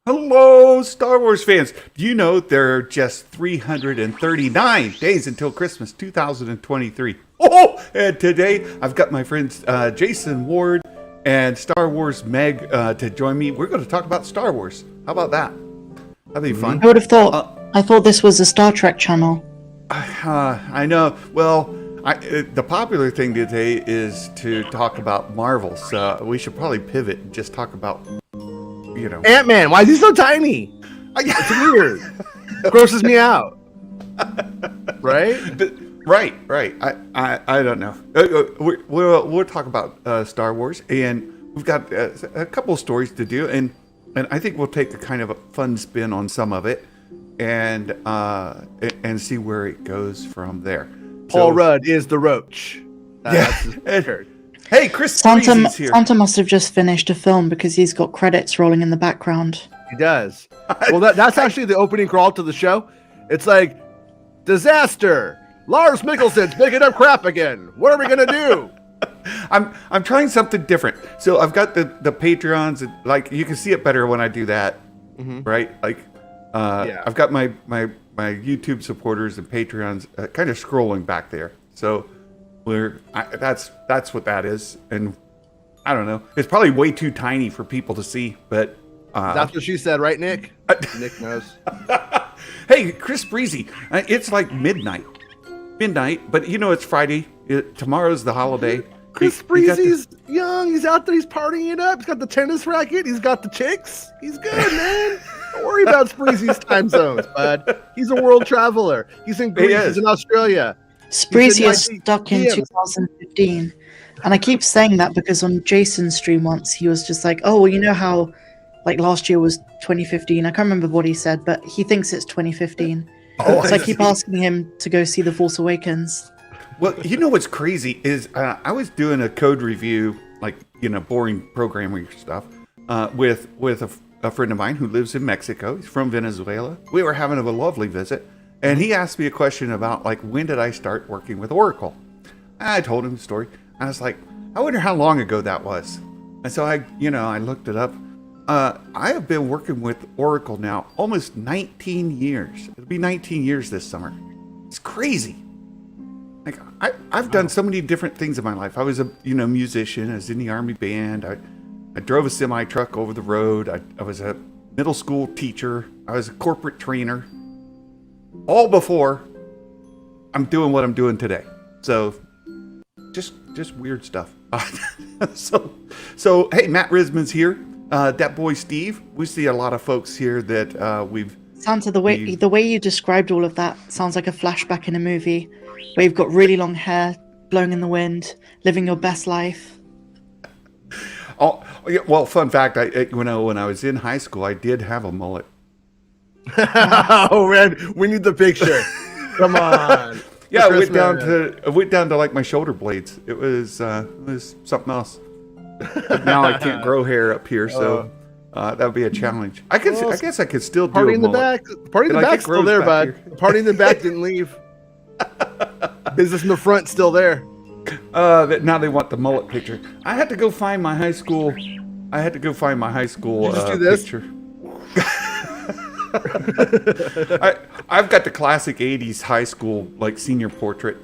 Hello, Star Wars fans. Do you know there are just 339 days until Christmas 2023? Oh, and today I've got my friends Jason Ward and Star Wars Meg to join me. We're going to talk about Star Wars. How about that? That'd be fun. I would have thought. I thought this was a Star Trek channel. I know. Well, the popular thing today is to talk about Marvel, so we should probably pivot and just talk about, Ant-Man. Why is he so tiny? It's weird. It grosses me out. Right? Right. I don't know. We'll talk about Star Wars, and we've got a couple of stories to do, and I think we'll take a kind of a fun spin on some of it, and see where it goes from there. Paul Rudd is the roach. Hey, Chris Breezy's here. Santa must have just finished a film because he's got credits rolling in the background. He does. Well, that's actually the opening crawl to the show. It's like, disaster. Lars Mikkelsen's picking up crap again. What are we gonna do? I'm trying something different. So I've got the Patreons, and, like, you can see it better when I do that, right? Like, I've got my YouTube supporters and Patreons kind of scrolling back there. So that's what that is, and I don't know. It's probably way too tiny for people to see, but that's what she said, right, Nick? Nick knows. Hey, Chris Breezy, it's like midnight, but it's Friday. Tomorrow's the holiday. Chris Breezy's young. He's out there. He's partying it up. He's got the tennis racket. He's got the chicks. He's good, man. Don't worry about Breezy's time zones, bud. He's a world traveler. He's in Greece. He's in Australia. Spreezy is stuck in 2015. And I keep saying that because on Jason's stream once, he was just like, oh, well, you know how like last year was 2015. I can't remember what he said, but he thinks it's 2015. So I keep asking him to go see The Force Awakens. Well, what's crazy is I was doing a code review, like, boring programming stuff, with a friend of mine who lives in Mexico. He's from Venezuela. We were having a lovely visit. And he asked me a question about, like, when did I start working with Oracle? I told him the story. I was like, I wonder how long ago that was. And so I looked it up. I have been working with Oracle now almost 19 years. It'll be 19 years this summer. It's crazy. Like, I've done so many different things in my life. I was a musician. I was in the Army band. I drove a semi truck over the road. I was a middle school teacher. I was a corporate trainer. All before I'm doing what I'm doing today. So just weird stuff. So hey, Matt Risman's here. That boy Steve. We see a lot of folks here that we've. Santa, the way you described all of that sounds like a flashback in a movie where you've got really long hair blowing in the wind, living your best life. Oh, yeah, well, fun fact, when I was in high school, I did have a mullet. Oh man, we need the picture. Come on. Yeah, it went down to like my shoulder blades. It was something else. But now I can't grow hair up here, so that would be a challenge. I guess I could still do party a in the mullet. back. Party in the back's still there, bud. The party in the back didn't leave. Business in the front still there. Now they want the mullet picture. I had to go find my high school. Just do this? Picture. I've got the classic 80s high school, like, senior portrait.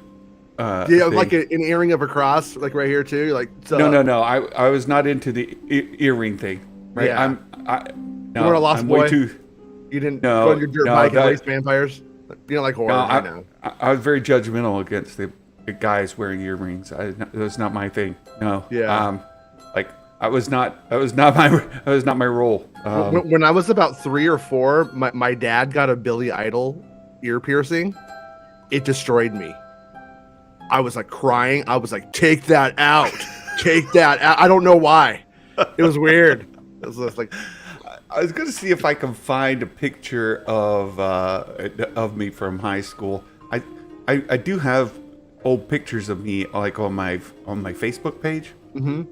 Like an earring of a cross, like right here too. Like No. I was not into the earring thing. Right? Yeah. You were a lost boy. You didn't go on your dirt bike and race vampires. You don't like horror. I was very judgmental against the guys wearing earrings. It was not my thing. No. Yeah. I was not my role. When I was about 3 or 4, my dad got a Billy Idol ear piercing. It destroyed me. I was like crying. I was like, take that out. Take that out. I don't know why. It was weird. It was just like, I was going to see if I can find a picture of me from high school. I do have old pictures of me, like, on my Facebook page. Mm-hmm.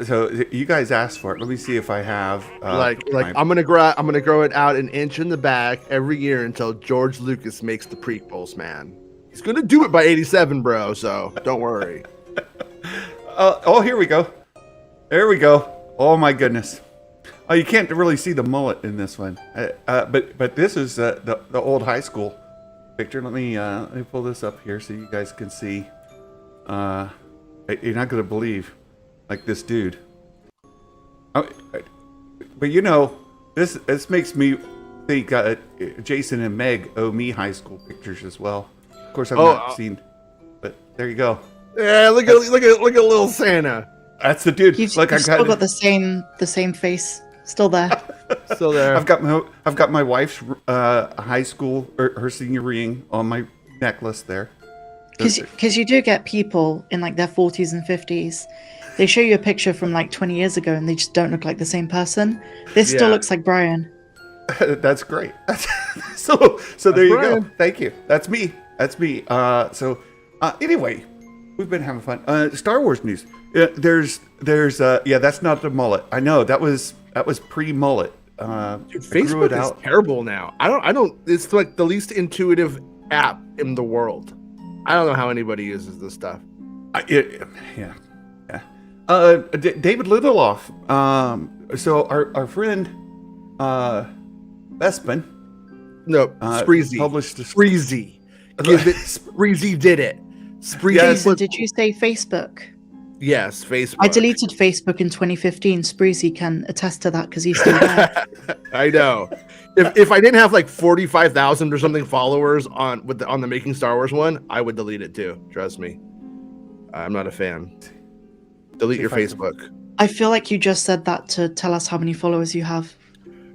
So you guys asked for it. Let me see if I have. I'm gonna grow it out an inch in the back every year until George Lucas makes the prequels, man. He's gonna do it by 87, bro. So don't worry. Here we go. There we go. Oh my goodness. Oh, you can't really see the mullet in this one, but this is the old high school picture. Let me pull this up here so you guys can see. You're not gonna believe, like, this dude. Oh, but you know, this makes me think Jason and Meg owe me high school pictures as well. Of course, I've not seen, but there you go. Yeah, look at little Santa. That's the dude. You've Look, still got the same face, still there. Still there. I've got my wife's high school or her senior ring on my necklace there. Because you do get people in like their 40s and 50s. They show you a picture from like 20 years ago and they just don't look like the same person. This still looks like Brian. That's great. So there you Brian. go. Thank you. That's me. Anyway, we've been having fun. Star Wars news. There's that's not the mullet. I know that was pre-mullet. Dude, Facebook is terrible now. I don't. It's like the least intuitive app in the world. I don't know how anybody uses this stuff. David Lindelof. So our friend Bespin. No, Spreezy. Published Spreezy. Spreezy did it. Spreezy. Jason, did you say Facebook? Yes, Facebook. I deleted Facebook in 2015. Spreezy can attest to that because he's still there. I know. If I didn't have like 45,000 or something followers on the Making Star Wars one, I would delete it too. Trust me. I'm not a fan. Delete your Facebook. I feel like you just said that to tell us how many followers you have.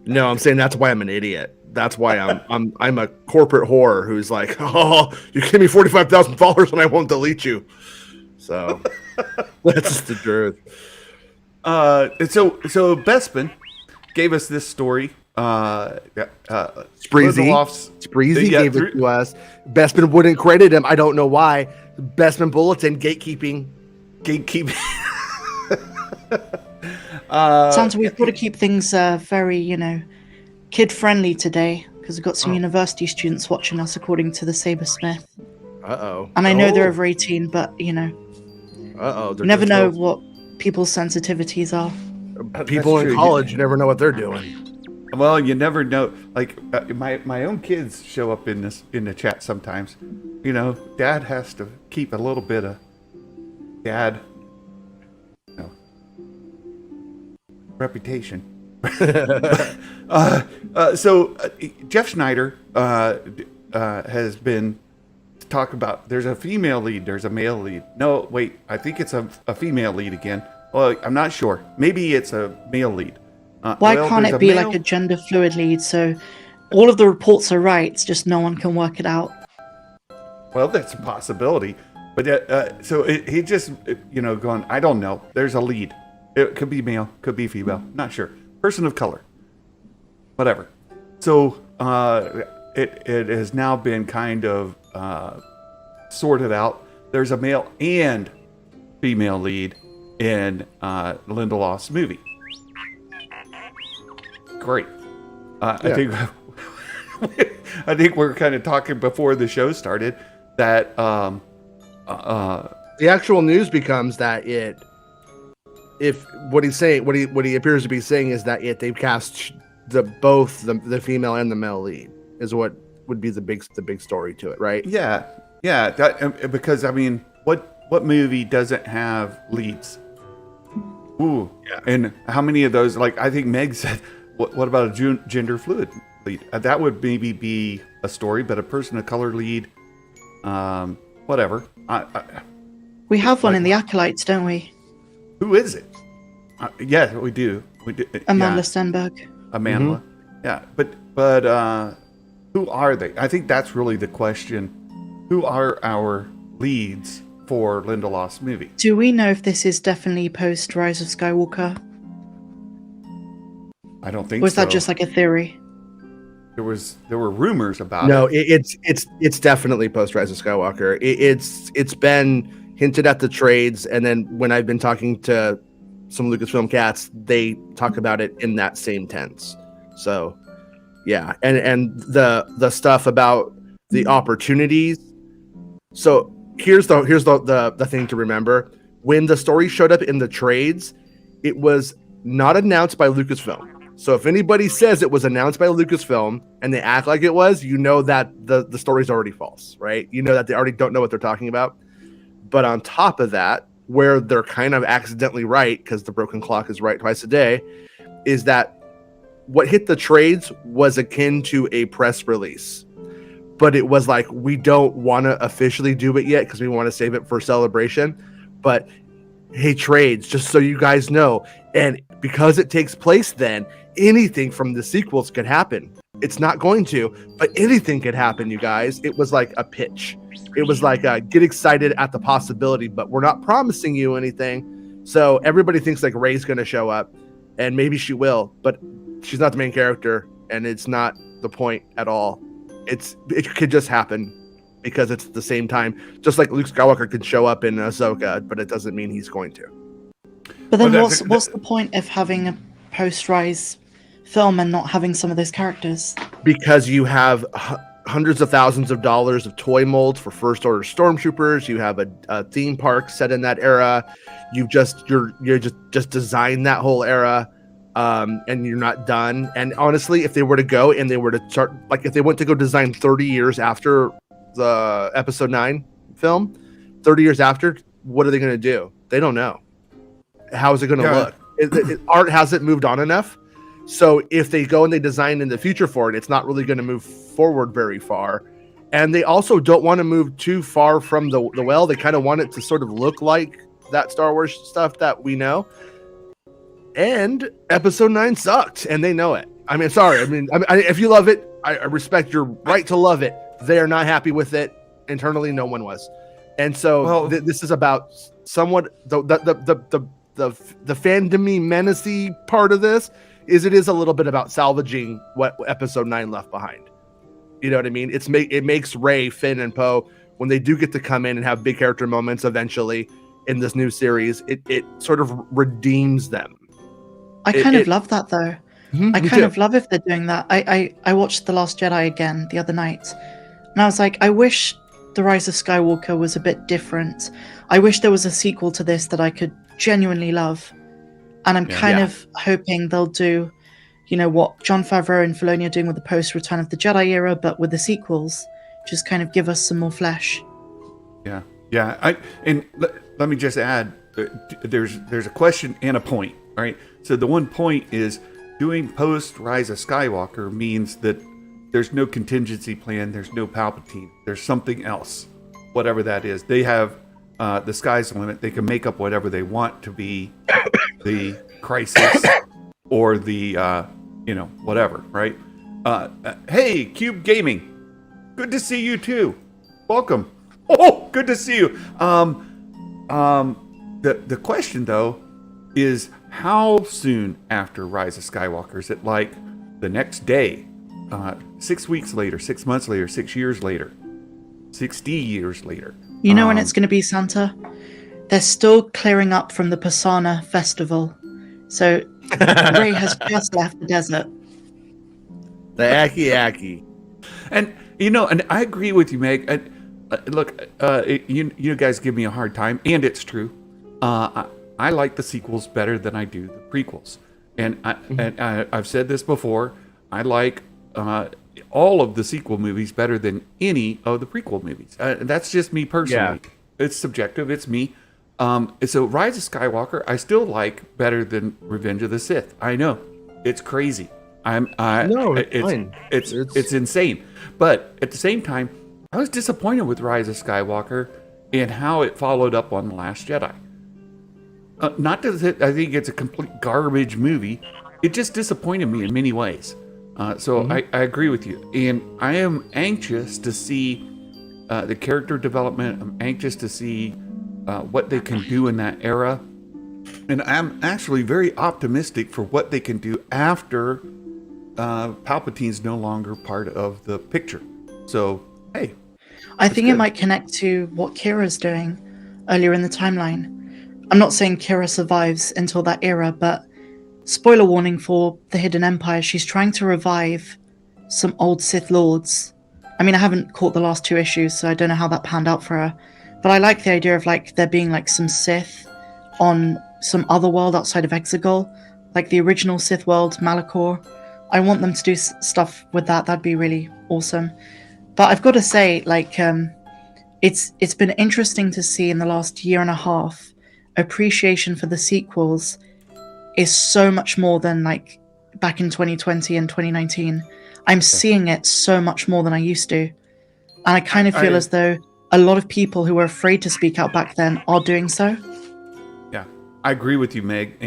No, I'm saying that's why I'm an idiot. That's why I'm a corporate whore who's like, oh, you give me 45,000 followers and I won't delete you. So that's just the truth. So Bespin gave us this story. Spreezy gave it to us. Bespin wouldn't credit him. I don't know why. Bespin Bulletin gatekeeping. Sounds we've got to keep things very, kid friendly today because we've got some university students watching us, according to the Sabersmith. Uh-oh. And I know they're over 18, but you never know what people's sensitivities are. People in college, you never know what they're doing. Well, you never know. Like my own kids show up in the chat sometimes. Dad has to keep a little bit of reputation. So Jeff Schneider has been talk about. There's a female lead. There's a male lead. No, wait. I think it's a female lead again. Well, I'm not sure. Maybe it's a male lead. Why can't it be like a gender fluid lead? So all of the reports are right. It's just no one can work it out. Well, that's a possibility. But so he just, going, I don't know. There's a lead. It could be male, could be female. Not sure. Person of color. Whatever. So it has now been kind of sorted out. There's a male and female lead in Lindelof's movie. Great. I think we're kind of talking before the show started that the actual news becomes that if what he's saying, what he appears to be saying is that they've cast both the female and the male lead is what would be the big story to it, right? Yeah. Because I mean, what movie doesn't have leads? Ooh, yeah. And how many of those? Like I think Meg said, what about a gender fluid lead? That would maybe be a story, but a person of color lead, whatever. We have one in the Acolytes, don't we? Who is it? Yeah, we do. Amanda Stenberg. Amanda. Mm-hmm. Yeah, but who are they? I think that's really the question. Who are our leads for Lindelof's movie? Do we know if this is definitely post Rise of Skywalker? I don't think so. Or is that just like a theory? There were rumors about it. No, it's definitely post Rise of Skywalker. It's been hinted at the trades, and then when I've been talking to some Lucasfilm cats, they talk about it in that same tense. So yeah, and the stuff about the opportunities. So here's the thing to remember. When the story showed up in the trades, it was not announced by Lucasfilm. So if anybody says it was announced by Lucasfilm and they act like it was, you know that the story's already false, right? You know that they already don't know what they're talking about. But on top of that, where they're kind of accidentally right, because the broken clock is right twice a day, is that what hit the trades was akin to a press release. But it was like, we don't want to officially do it yet because we want to save it for Celebration. But hey, trades, just so you guys know, and because it takes place then, anything from the sequels could happen. It's not going to, but anything could happen, you guys. It was like a pitch. It was like get excited at the possibility, but we're not promising you anything. So everybody thinks like Rey's going to show up, and maybe she will, but she's not the main character, and it's not the point at all. It could just happen because it's at the same time. Just like Luke Skywalker could show up in Ahsoka, but it doesn't mean he's going to. But then what's the point of having a post-Rise film and not having some of those characters? Because you have hundreds of thousands of dollars of toy molds for First Order stormtroopers. You have a theme park set in that era. You're just designed that whole era, and you're not done. And honestly, if they were to go and they were to start, like if they went to go design 30 years after the Episode 9 film, 30 years after, what are they going to do? They don't know. How is it going to look? Art hasn't moved on enough. So if they go and they design in the future for it, it's not really going to move forward very far. And they also don't want to move too far from the well. They kind of want it to sort of look like that Star Wars stuff that we know. And Episode 9 sucked, and they know it. I mean, sorry. I mean, if you love it, I respect your right to love it. They are not happy with it. Internally, no one was. And so this is about somewhat the fandom-y, menacey part of this. It is a little bit about salvaging what Episode 9 left behind. You know what I mean? It makes Rey, Finn, and Poe, when they do get to come in and have big character moments eventually in this new series, it sort of redeems them. I kind of love that, though. Mm-hmm, I kind of love if they're doing that. I watched The Last Jedi again the other night, and I was like, I wish The Rise of Skywalker was a bit different. I wish there was a sequel to this that I could genuinely love. And I'm kind of hoping they'll do, you know, what Jon Favreau and Filoni are doing with the post-Return of the Jedi era, but with the sequels, just kind of give us some more flesh. Yeah. Let me just add, there's a question and a point, right? So the one point is doing post-Rise of Skywalker means that there's no contingency plan, there's no Palpatine, there's something else, whatever that is. They have the sky's the limit. They can make up whatever they want to be the crisis or the whatever, right? Hey, Cube Gaming, good to see you too. Welcome. Oh, good to see you. The question though is how soon after Rise of Skywalker? Is it like the next day, 6 weeks later, 6 months later, 6 years later, 60 years later? You know when it's going to be, Santa? They're still clearing up from the Pasana festival. So Rey has just left the desert. The Aki. And, and I agree with you, Meg. Look, you guys give me a hard time, and it's true. I like the sequels better than I do the prequels. And I've said this before. I like all of the sequel movies better than any of the prequel movies. That's just me personally. Yeah. It's subjective. It's me. So Rise of Skywalker, I still like better than Revenge of the Sith. I know it's crazy. It's insane. But at the same time, I was disappointed with Rise of Skywalker and how it followed up on The Last Jedi. Not that I think it's a complete garbage movie. It just disappointed me in many ways. I agree with you. And I am anxious to see the character development. I'm anxious to see what they can do in that era. And I'm actually very optimistic for what they can do after Palpatine's no longer part of the picture. So, hey. I think it might connect to what Kira's doing earlier in the timeline. I'm not saying Kira survives until that era, but spoiler warning for The Hidden Empire, she's trying to revive some old Sith Lords. I mean, I haven't caught the last 2 issues, so I don't know how that panned out for her. But I like the idea of there being some Sith on some other world outside of Exegol, like the original Sith world, Malachor. I want them to do stuff with that. That'd be really awesome. But I've got to say, like, it's been interesting to see in the last year and a half, appreciation for the sequels is so much more than like back in 2020 and 2019. I'm seeing it so much more than I used to. And I kind of feel as though a lot of people who were afraid to speak out back then are doing so. Yeah, I agree with you, Meg.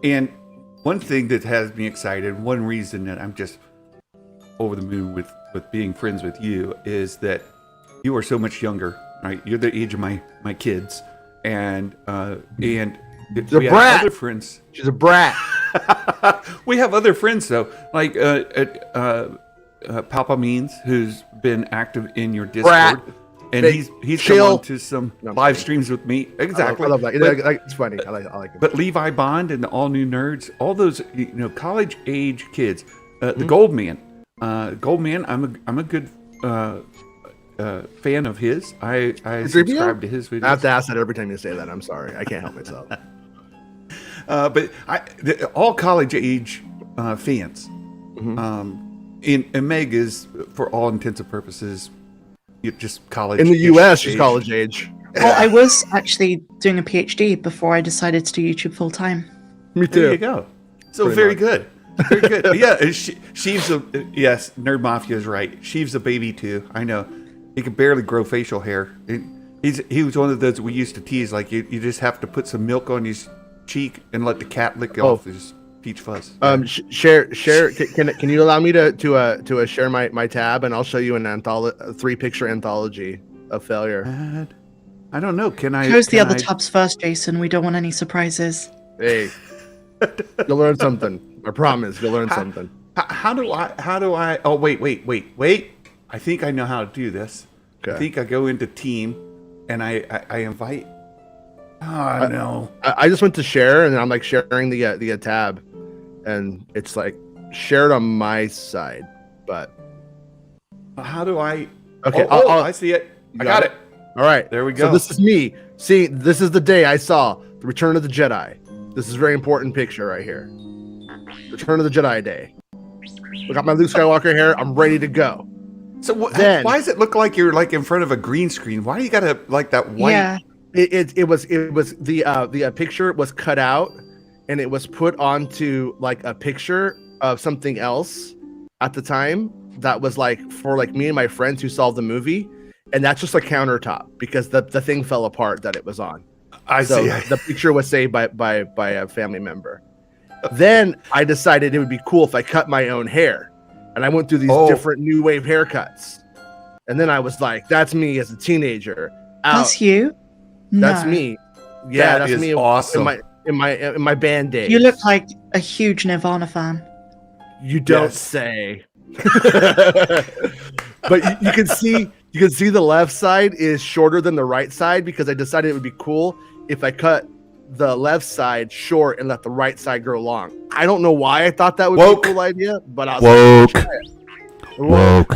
And one thing that has me excited, one reason that I'm just over the moon with being friends with you is that you are so much younger, right? You're the age of my kids. And we have other friends. She's a brat. We have other friends though, like Papa Means, who's been active in your Discord, and he's come on to some live streams with me. Exactly, I love that. It's funny. I like it. But Levi Bond and the All New Nerds, all those college age kids, the Goldman, I'm a good fan of his. I subscribe to his videos. I have to ask that every time you say that. I'm sorry, I can't help myself. But all college age fans, and Meg is, for all intents and purposes, just college. In the U.S., she's college age. Well, I was actually doing a PhD before I decided to do YouTube full time. Me too. There you go. So very good. Very good. Yeah, Sheev's yes, Nerd Mafia is right. Sheev's a baby too. I know. He can barely grow facial hair. He was one of those we used to tease, like you just have to put some milk on his cheek and let the cat lick off his peach fuzz. Share. Can you allow me to share my tab, and I'll show you a 3-picture anthology of failure. I don't know. Can I close the other tabs first, Jason? We don't want any surprises. Hey, you'll learn something. I promise you'll learn something. How do I? Oh wait. I think I know how to do this. Okay. I think I go into team, and I invite. Oh no! I just went to share, and I'm like sharing the tab, and it's like shared on my side. But how do I? Okay, I see it. I got it. All right, there we go. So this is me. See, this is the day I saw the Return of the Jedi. This is a very important picture right here. Return of the Jedi Day. I got my Luke Skywalker hair. I'm ready to go. So why does it look like you're like in front of a green screen? Why do you gotta like that white? Yeah. It was the picture was cut out, and it was put onto like a picture of something else at the time that was like for like me and my friends who saw the movie, and that's just a countertop because the thing fell apart that it was on. I see. The picture was saved by a family member. Then I decided it would be cool if I cut my own hair, and I went through these different new wave haircuts, and then I was like, "That's me as a teenager." That's you. That's me. Yeah, that's me. Awesome. In my band days. You look like a huge Nirvana fan. You don't say. But you can see the left side is shorter than the right side because I decided it would be cool if I cut the left side short and let the right side grow long. I don't know why I thought that would be a cool idea, but I was woke.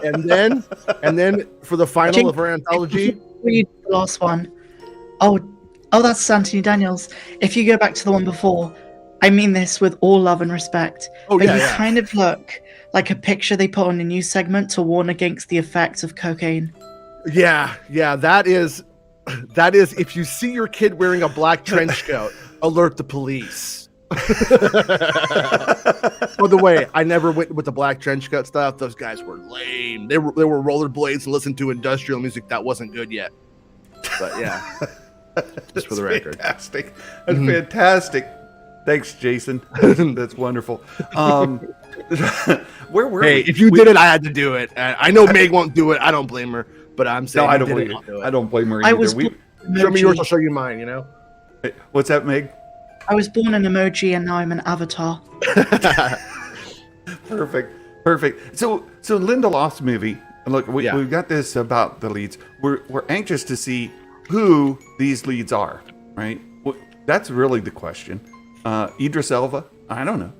And then for the final of our anthology, read the last one. Oh, that's Anthony Daniels. If you go back to the one before, I mean this with all love and respect. But you kind of look like a picture they put on a news segment to warn against the effects of cocaine. Yeah, that is if you see your kid wearing a black trench coat, alert the police. By the way, I never went with the black trench coat stuff. Those guys were lame. They were rollerblades and listened to industrial music that wasn't good yet. But yeah, just for the record. Fantastic. That's fantastic. Thanks, Jason. That's wonderful. Where were we? If you did it, I had to do it. I know Meg won't do it. I don't blame her. But I'm saying I don't blame her. I don't blame her either. Show me yours, I'll show you mine. You know. What's that, Meg? I was born an emoji and now I'm an avatar. Perfect. So Lindelof's movie. Look, we've got this about the leads. We're anxious to see who these leads are, right? Well, that's really the question. Idris Elba, I don't know.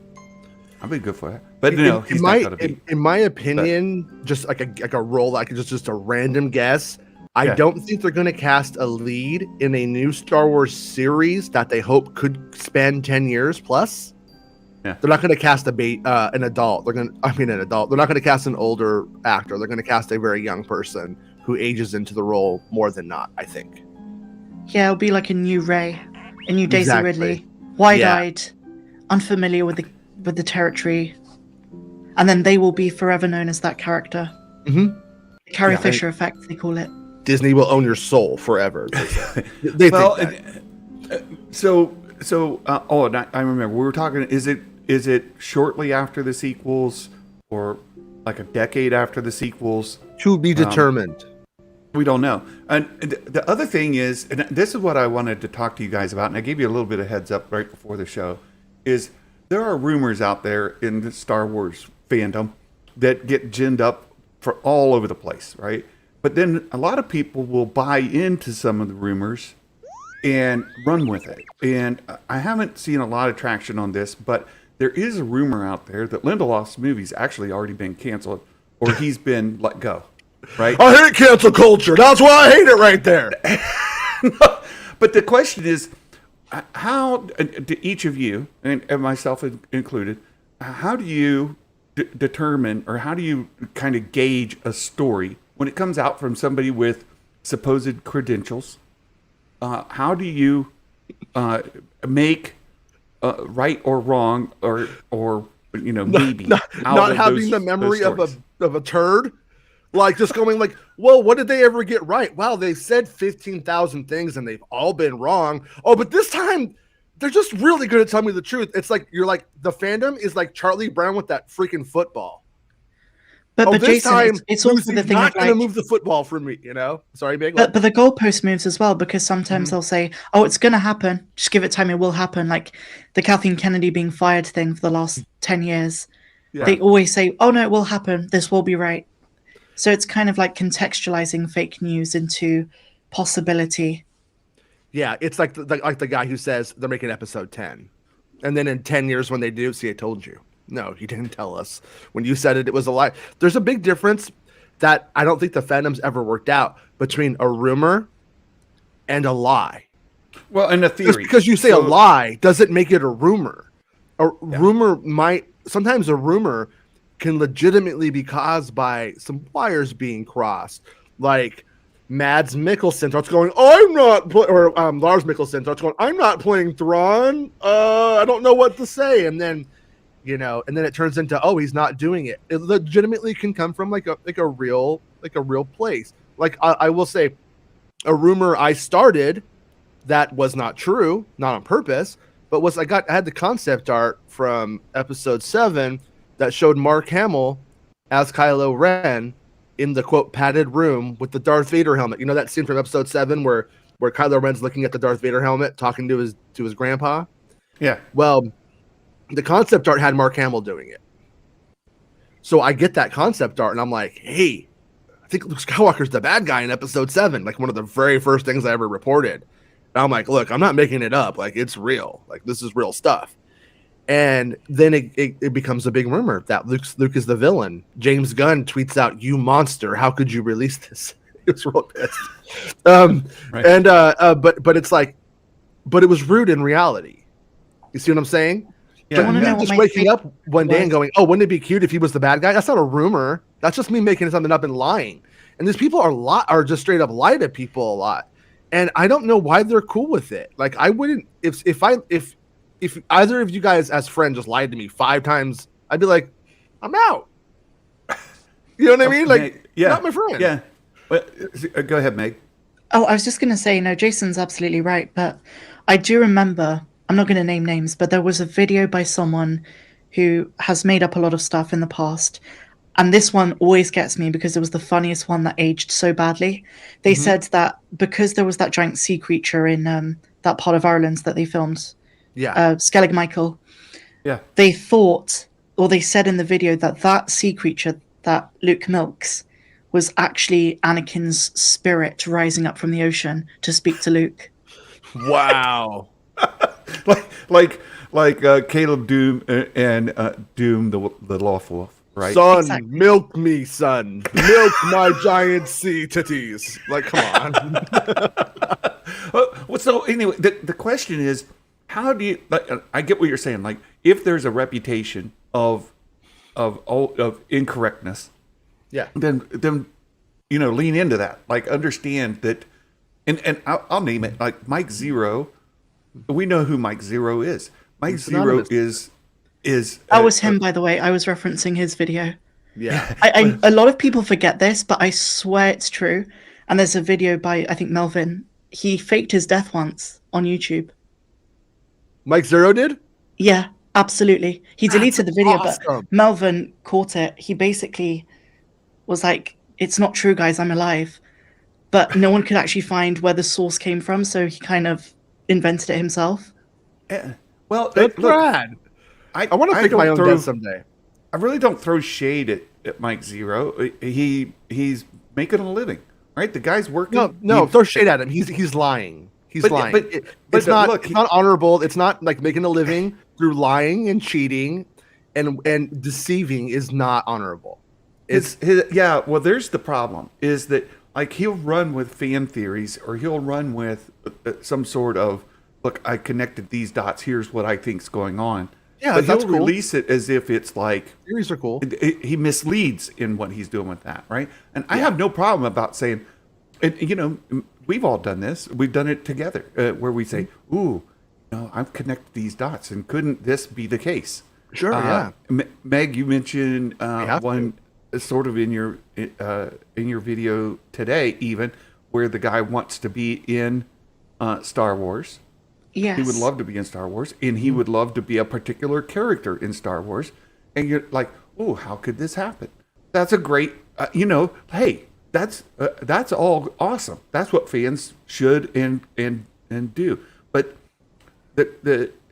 I'd be good for that, but no, he's not gonna be. In my opinion, just like a role, like just a random guess. I don't think they're going to cast a lead in a new Star Wars series that they hope could span 10 years plus. Yeah. They're not going to cast an adult. They're an adult. They're not going to cast an older actor. They're going to cast a very young person who ages into the role more than not, I think. Yeah, it'll be like a new Rey, a new Daisy Ridley, wide-eyed, unfamiliar with the territory, and then they will be forever known as that character. Mm-hmm. The Carrie Fisher effect, they call it. Disney will own your soul forever. They well, think that. I remember we were talking. Is it shortly after the sequels, or like a decade after the sequels? To be determined. We don't know. And the other thing is, and this is what I wanted to talk to you guys about, and I gave you a little bit of heads up right before the show, is there are rumors out there in the Star Wars fandom that get ginned up for all over the place, right? But then a lot of people will buy into some of the rumors and run with it. And I haven't seen a lot of traction on this, but there is a rumor out there that Lindelof's movie's actually already been canceled, or he's been let go, right? I hate cancel culture. That's why I hate it right there. But the question is, how do each of you, and myself included, how do you determine, or how do you kind of gauge a story when it comes out from somebody with supposed credentials? How do you make right or wrong, or maybe not having the memory of a turd, like just going like, well, what did they ever get right? Wow, they said 15,000 things and they've all been wrong. Oh, but this time they're just really good at telling me the truth. It's like you're like the fandom is like Charlie Brown with that freaking football. But this Jason, time, it's also the thing not of going to like, move the football for me, Sorry, Meg. but the goalpost moves as well, because sometimes they'll say, "Oh, it's going to happen. Just give it time; it will happen." Like the Kathleen Kennedy being fired thing for the last 10 years. Yeah. They always say, "Oh no, it will happen. This will be right." So it's kind of like contextualizing fake news into possibility. Yeah, it's like the guy who says they're making episode 10, and then in 10 years when they do, see, I told you. No, you didn't tell us. When you said it, it was a lie. There's a big difference that I don't think the fandom's ever worked out between a rumor and a lie. Well, and a theory. Just because you say a lie doesn't make it a rumor. Rumor sometimes a rumor can legitimately be caused by some wires being crossed. Like Mads Mikkelsen starts going, Lars Mikkelsen starts going, I'm not playing Thrawn. I don't know what to say. And then, and then it turns into, he's not doing it. It legitimately can come from like a real place. Like I will say, a rumor I started that was not true, not on purpose, but I had the concept art from episode 7 that showed Mark Hamill as Kylo Ren in the quote padded room with the Darth Vader helmet. You know that scene from episode 7 where Kylo Ren's looking at the Darth Vader helmet, talking to his grandpa? Yeah. Well, the concept art had Mark Hamill doing it. So I get that concept art and I'm like, hey, I think Luke Skywalker's the bad guy in episode 7, like one of the very first things I ever reported. And I'm like, look, I'm not making it up. Like, it's real. Like, this is real stuff. And then it becomes a big rumor that Luke is the villain. James Gunn tweets out, "You monster! How could you release this?" He was real pissed. Right. And but it's like, but it was rude in reality. You see what I'm saying? Yeah. But just waking up one day and going, "Oh, wouldn't it be cute if he was the bad guy?" That's not a rumor. That's just me making something up and lying. And these people are just straight up lie to people a lot. And I don't know why they're cool with it. Like I wouldn't if either of you guys as friends just lied to me 5 times, I'd be like, I'm out. You know what I mean? Like, not my friend. Yeah. But go ahead, Meg. Oh, I was just going to say, no, Jason's absolutely right. But I do remember, I'm not going to name names, but there was a video by someone who has made up a lot of stuff in the past. And this one always gets me because it was the funniest one that aged so badly. They said that because there was that giant sea creature in that part of Ireland that they filmed, Skellig Michael. Yeah. They thought, or they said in the video that sea creature that Luke milks was actually Anakin's spirit rising up from the ocean to speak to Luke. Wow. like Caleb Doom and Doom the Lost Wolf. right? Son, Exactly. milk me, son. Milk my giant sea titties. Like, come on. Well, so anyway, the question is, how do you? Like, I get what you're saying. Like, if there's a reputation of incorrectness, Yeah. then lean into that. Like, understand that, and I'll name it. Like Mike Zero, we know who Mike Zero is. Mike He's Zero anonymous. is That was him, by the way. I was referencing his video. Yeah. A lot of people forget this, but I swear it's true. And there's a video by, I think, Melvin. He faked his death once on YouTube. Mike Zero did? Yeah, absolutely. He deleted the video, but awesome. Melvin caught it. He basically was like, it's not true, guys, I'm alive. But no one could actually find where the source came from, so he kind of invented it himself. Well, That's look, rad. I want to fake don't my own throw- death someday. I really don't throw shade at Mike Zero. He's making a living, right? The guy's working. No, throw shade at him. He's lying. He's But- lying. but- It's but not. look, it's not honorable. It's not like making a living through lying and cheating, and deceiving is not honorable. Yeah. Well, there's the problem is that like he'll run with fan theories or he'll run with some sort of look. I connected these dots. Here's what I think's going on. Yeah, but that's he'll cool. release it as if it's like Theories are cool. he misleads in what he's doing with that, right? And I have no problem about saying, and we've all done this. We've done it together, where we say, "Ooh, I've connected these dots, and couldn't this be the case?" Sure, yeah. Meg, you mentioned have one sort of in your video today, even where the guy wants to be in Star Wars. Yes. He would love to be in Star Wars, and he would love to be a particular character in Star Wars. And you're like, oh, how could this happen? That's a great, hey, that's all awesome. That's what fans should and do. But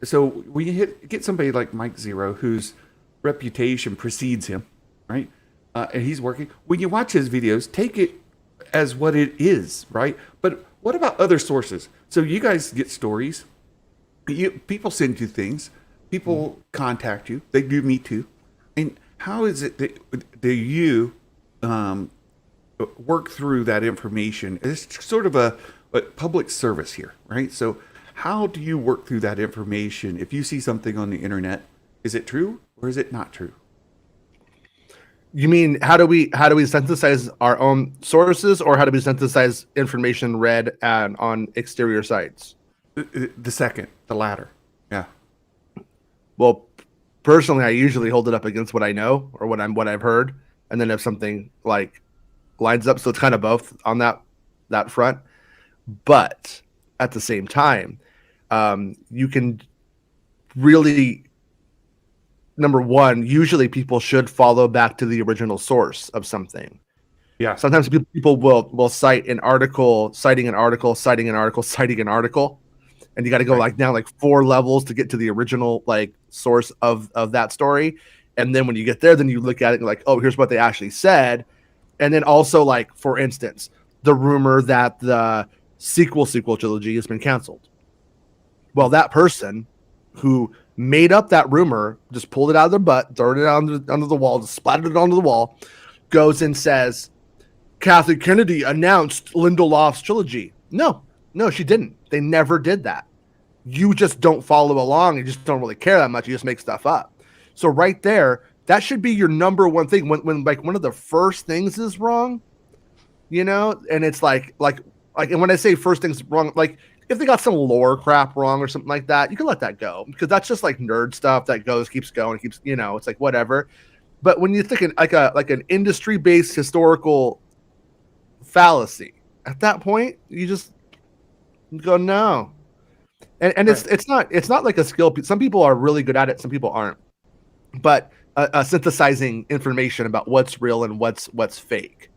so when you get somebody like Mike Zero, whose reputation precedes him, right? And he's working. When you watch his videos, take it as what it is, right? But what about other sources? So you guys get stories. People send you things. People contact you. They do me too. And how is it that do you work through that information? It's sort of a public service here, right? So how do you work through that information? If you see something on the internet, is it true or is it not true? You mean how do we synthesize our own sources, or how do we synthesize information read on exterior sites? The second, the latter. Yeah. Well, personally, I usually hold it up against what I know or what I've heard, and then if something like lines up, so it's kind of both on that front. But at the same time, you can really, number one, usually people should follow back to the original source of something. Yeah. Sometimes people will cite an article, citing an article, citing an article, citing an article, and you got to go like down like 4 levels to get to the original like source of that story. And then when you get there, then you look at it and you're like, oh, here's what they actually said. And then also, like, for instance, the rumor that the sequel trilogy has been canceled. Well, that person who made up that rumor, just pulled it out of their butt, thrown it under the wall, just splattered it onto the wall, goes and says, Kathleen Kennedy announced Lindelof's trilogy. No, she didn't. They never did that. You just don't follow along. You just don't really care that much. You just make stuff up. So right there, that should be your number one thing. When like one of the first things is wrong, and it's like, and when I say first things wrong, like if they got some lore crap wrong or something like that, you can let that go because that's just like nerd stuff that keeps going, it's like whatever. But when you're thinking like an industry-based historical fallacy, at that point, you just go no. And right. it's not like a skill. Some people are really good at it. Some people aren't. But synthesizing information about what's real and what's fake.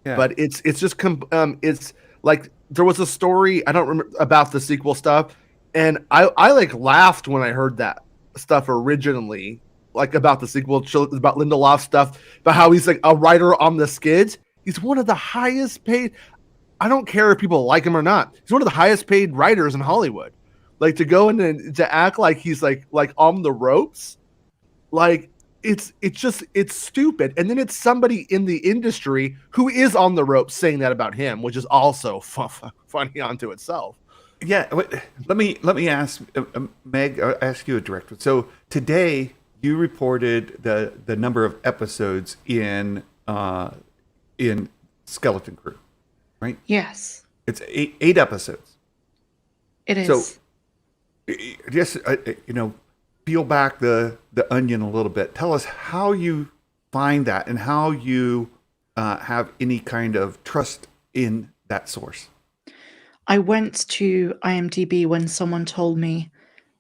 Yeah. But it's just it's like there was a story I don't remember about the sequel stuff, and I like laughed when I heard that stuff originally, like about the sequel, about Lindelof stuff, about how he's like a writer on the skids. He's one of the highest paid. I don't care if people like him or not. He's one of the highest paid writers in Hollywood. Like to go in and to act like he's like on the ropes, like it's stupid. And then it's somebody in the industry who is on the ropes saying that about him, which is also funny onto itself. Yeah, let me ask Meg. I'll ask you a direct one. So today you reported the number of episodes in Skeleton Crew, right? Yes, It's eight episodes. it is. So just peel back the onion a little bit. Tell us how you find that and how you have any kind of trust in that source. I went to IMDb when someone told me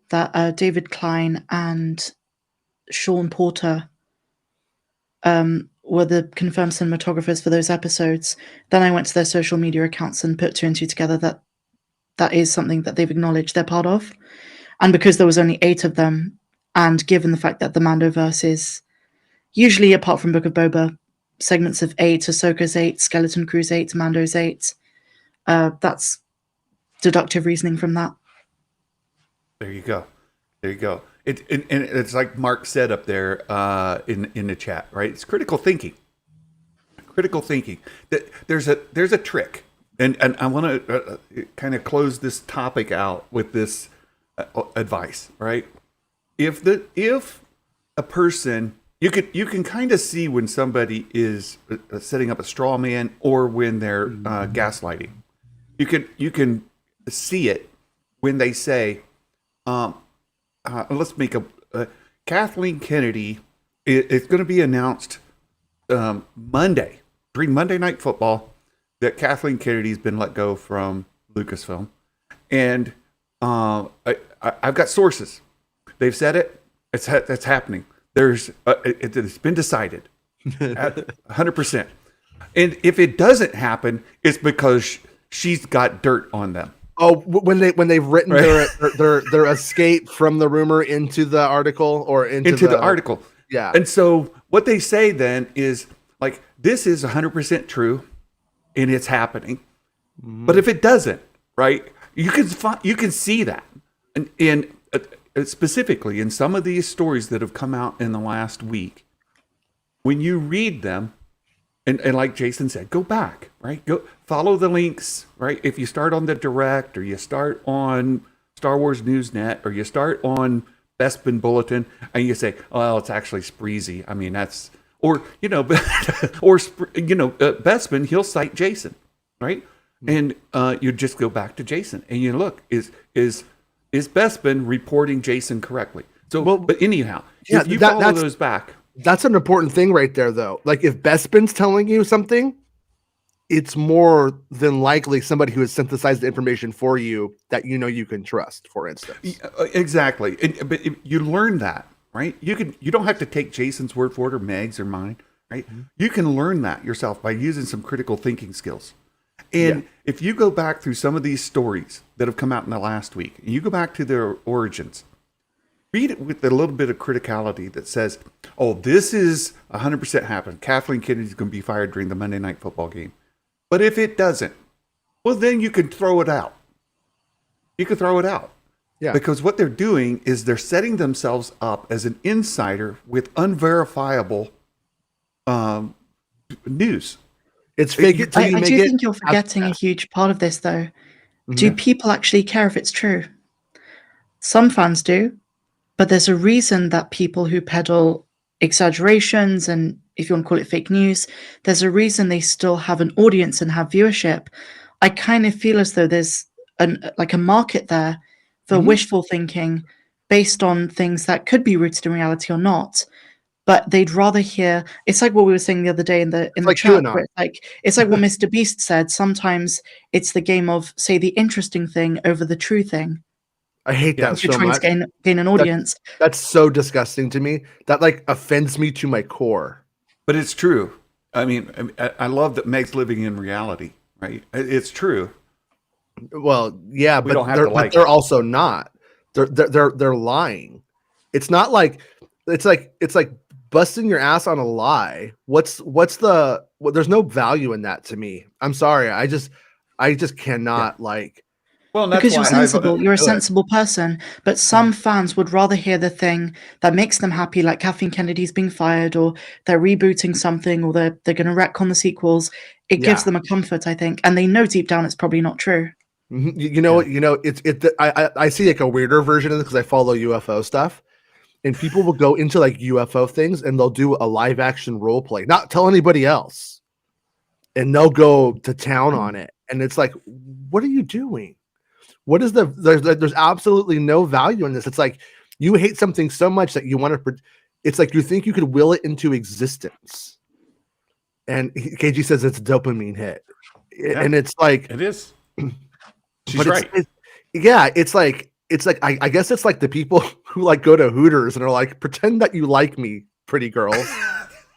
that David Klein and Sean Porter were the confirmed cinematographers for those episodes. Then I went to their social media accounts and put two and two together that is something that they've acknowledged they're part of. And because there was only 8 of them, and given the fact that the Mandoverse is usually, apart from Book of Boba, segments of 8, Ahsoka's 8, Skeleton Crew's 8, Mando's 8, that's deductive reasoning from that. There you go. It's like Mark said up there in the chat, right? It's critical thinking. That there's a trick, and I want to kind of close this topic out with this advice, right? If a person, you can kind of see when somebody is setting up a straw man or when they're gaslighting. You can see it when they say, let's make Kathleen Kennedy is going to be announced Monday, during Monday Night Football, that Kathleen Kennedy's been let go from Lucasfilm. And I've got sources. They've said it. It's happening. It's been decided at 100%. And if it doesn't happen, it's because she's got dirt on them. Oh, when they've written their escape from the rumor into the article or into the article. Yeah. And so what they say then is like, this is 100% true and it's happening. Mm-hmm. But if it doesn't, right, you can see that. And specifically in some of these stories that have come out in the last week, when you read them, and like Jason said, go back, right? Go follow the links, right? If you start on the Direct, or you start on Star Wars Newsnet, or you start on Bespin Bulletin, and you say, "Oh, it's actually Spreezy." I mean, that's Bespin, he'll cite Jason, right? And you just go back to Jason, and you look, is Bespin reporting Jason correctly? So, but anyhow, if you follow those back. That's an important thing right there, though. Like, if Bespin's telling you something, it's more than likely somebody who has synthesized the information for you that you can trust, for instance. Exactly. But you learn that, right? You don't have to take Jason's word for it or Meg's or mine, right? Mm-hmm. You can learn that yourself by using some critical thinking skills. And if you go back through some of these stories that have come out in the last week, and you go back to their origins, read it with a little bit of criticality that says, oh, this is 100% happened. Kathleen Kennedy's going to be fired during the Monday Night Football game. But if it doesn't, well, then you can throw it out. Yeah. Because what they're doing is they're setting themselves up as an insider with unverifiable news. It's fake it till you make it. I do think you're forgetting a huge part of this, though. Mm-hmm. Do people actually care if it's true? Some fans do. But there's a reason that people who peddle exaggerations, and if you want to call it fake news, there's a reason they still have an audience and have viewership. I kind of feel as though there's a market there for wishful thinking based on things that could be rooted in reality or not. But they'd rather hear. It's like what we were saying the other day in the chat. Where it's like what Mr. Beast said. Sometimes it's the game of say the interesting thing over the true thing. I hate that so much. You're trying to gain an audience. That's so disgusting to me. That offends me to my core. But it's true. I mean, I love that Meg's living in reality, right? It's true. Well, yeah, but they're also not. They're lying. It's not like it's like busting your ass on a lie. There's no value in that to me. I'm sorry. I just cannot Well, and that's Because why you're sensible, you're a sensible person, but some fans would rather hear the thing that makes them happy, like Kathleen Kennedy's being fired, or they're rebooting something, or they're going to retcon the sequels. It gives them a comfort, I think, and they know deep down it's probably not true. You know what? I see like a weirder version of this because I follow UFO stuff, and people will go into like UFO things and they'll do a live action role play, not tell anybody else, and they'll go to town on it, and it's like, what are you doing? What is there's absolutely no value in this. It's like you hate something so much that you want to. It's like you think you could will it into existence. And KG says it's a dopamine hit, and it's like it is. She's right. It's like I guess it's like the people who like go to Hooters and are like, pretend that you like me, pretty girls.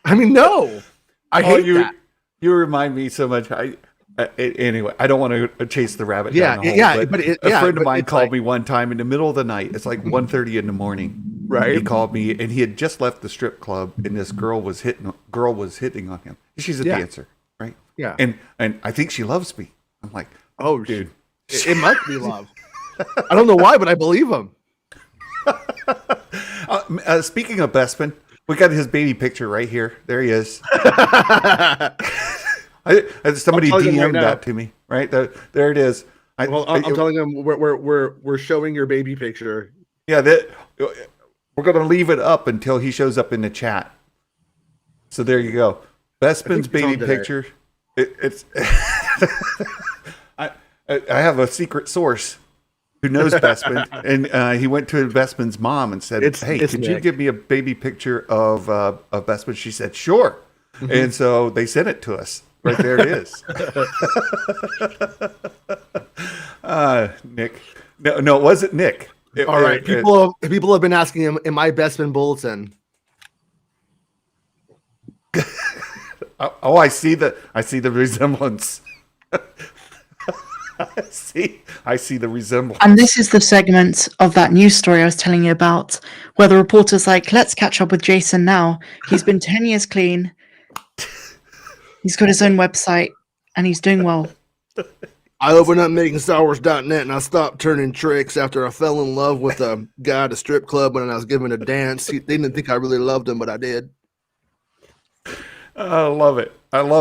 I mean, no, I hate that. You remind me so much. Anyway, I don't want to chase the rabbit. Yeah, down the hole, yeah, but a friend of mine called me one time in the middle of the night. It's like 1:30 in the morning. Right. He called me, and he had just left the strip club, and this girl was hitting on him. She's a dancer, right? Yeah. And I think she loves me. I'm like, oh, dude, it must be love. I don't know why, but I believe him. Speaking of Bespin, we got his baby picture right here. There he is. Somebody DM'd that to me, right? There it is. I'm telling him we're showing your baby picture. Yeah, we're going to leave it up until he shows up in the chat. So there you go. Bespin's baby picture. It's I have a secret source who knows Bespin, and he went to Bespin's mom and said, "Hey, could you give me a baby picture of Bespin?" She said, "Sure." Mm-hmm. And so they sent it to us. Right there it is. Nick. No, it wasn't Nick. All right. People have been asking him, am I Bespin Bulletin? I see the resemblance. I see the resemblance. And this is the segment of that news story I was telling you about, where the reporter's like, let's catch up with Jason now. He's been 10 years clean. He's got his own website, and he's doing well. I opened up MakingStarWars.net, and I stopped turning tricks after I fell in love with a guy at a strip club when I was giving a dance. They didn't think I really loved him, but I did. I love it. So look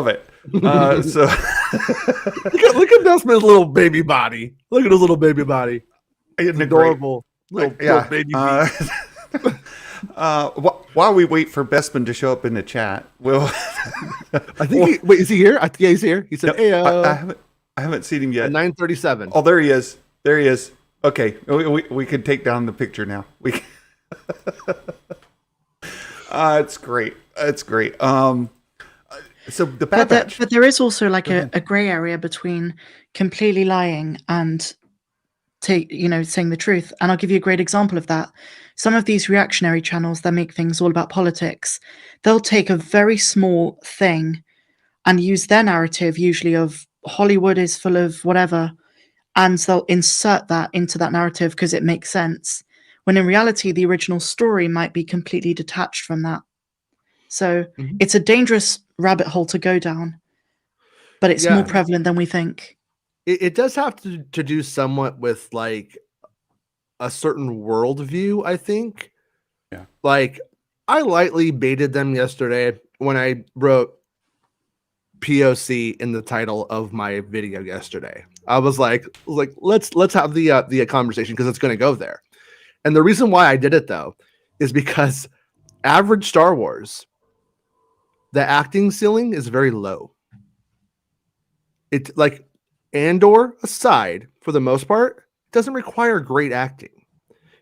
at Dustman's little baby body. Look at his little baby body. It's adorable. Little baby. While we wait for Bespin to show up in the chat, I think is he here? Yeah, he's here. He said, no, "Hey, I haven't seen him yet." 9:37. Oh, there he is. Okay, we can take down the picture now. It's great. It's great. So the Bad Batch. But there is also like a gray area between completely lying and saying the truth. And I'll give you a great example of that. Some of these reactionary channels that make things all about politics, they'll take a very small thing and use their narrative, usually of Hollywood is full of whatever, and they'll insert that into that narrative because it makes sense. When in reality, the original story might be completely detached from that. So it's a dangerous rabbit hole to go down, but it's more prevalent than we think. It does have to do somewhat with like a certain worldview, I think. Yeah. Like I lightly baited them yesterday when I wrote POC in the title of my video yesterday. I was like, let's have the conversation because it's going to go there. And the reason why I did it though is because average Star Wars, the acting ceiling is very low. It's like Andor aside, for the most part, doesn't require great acting.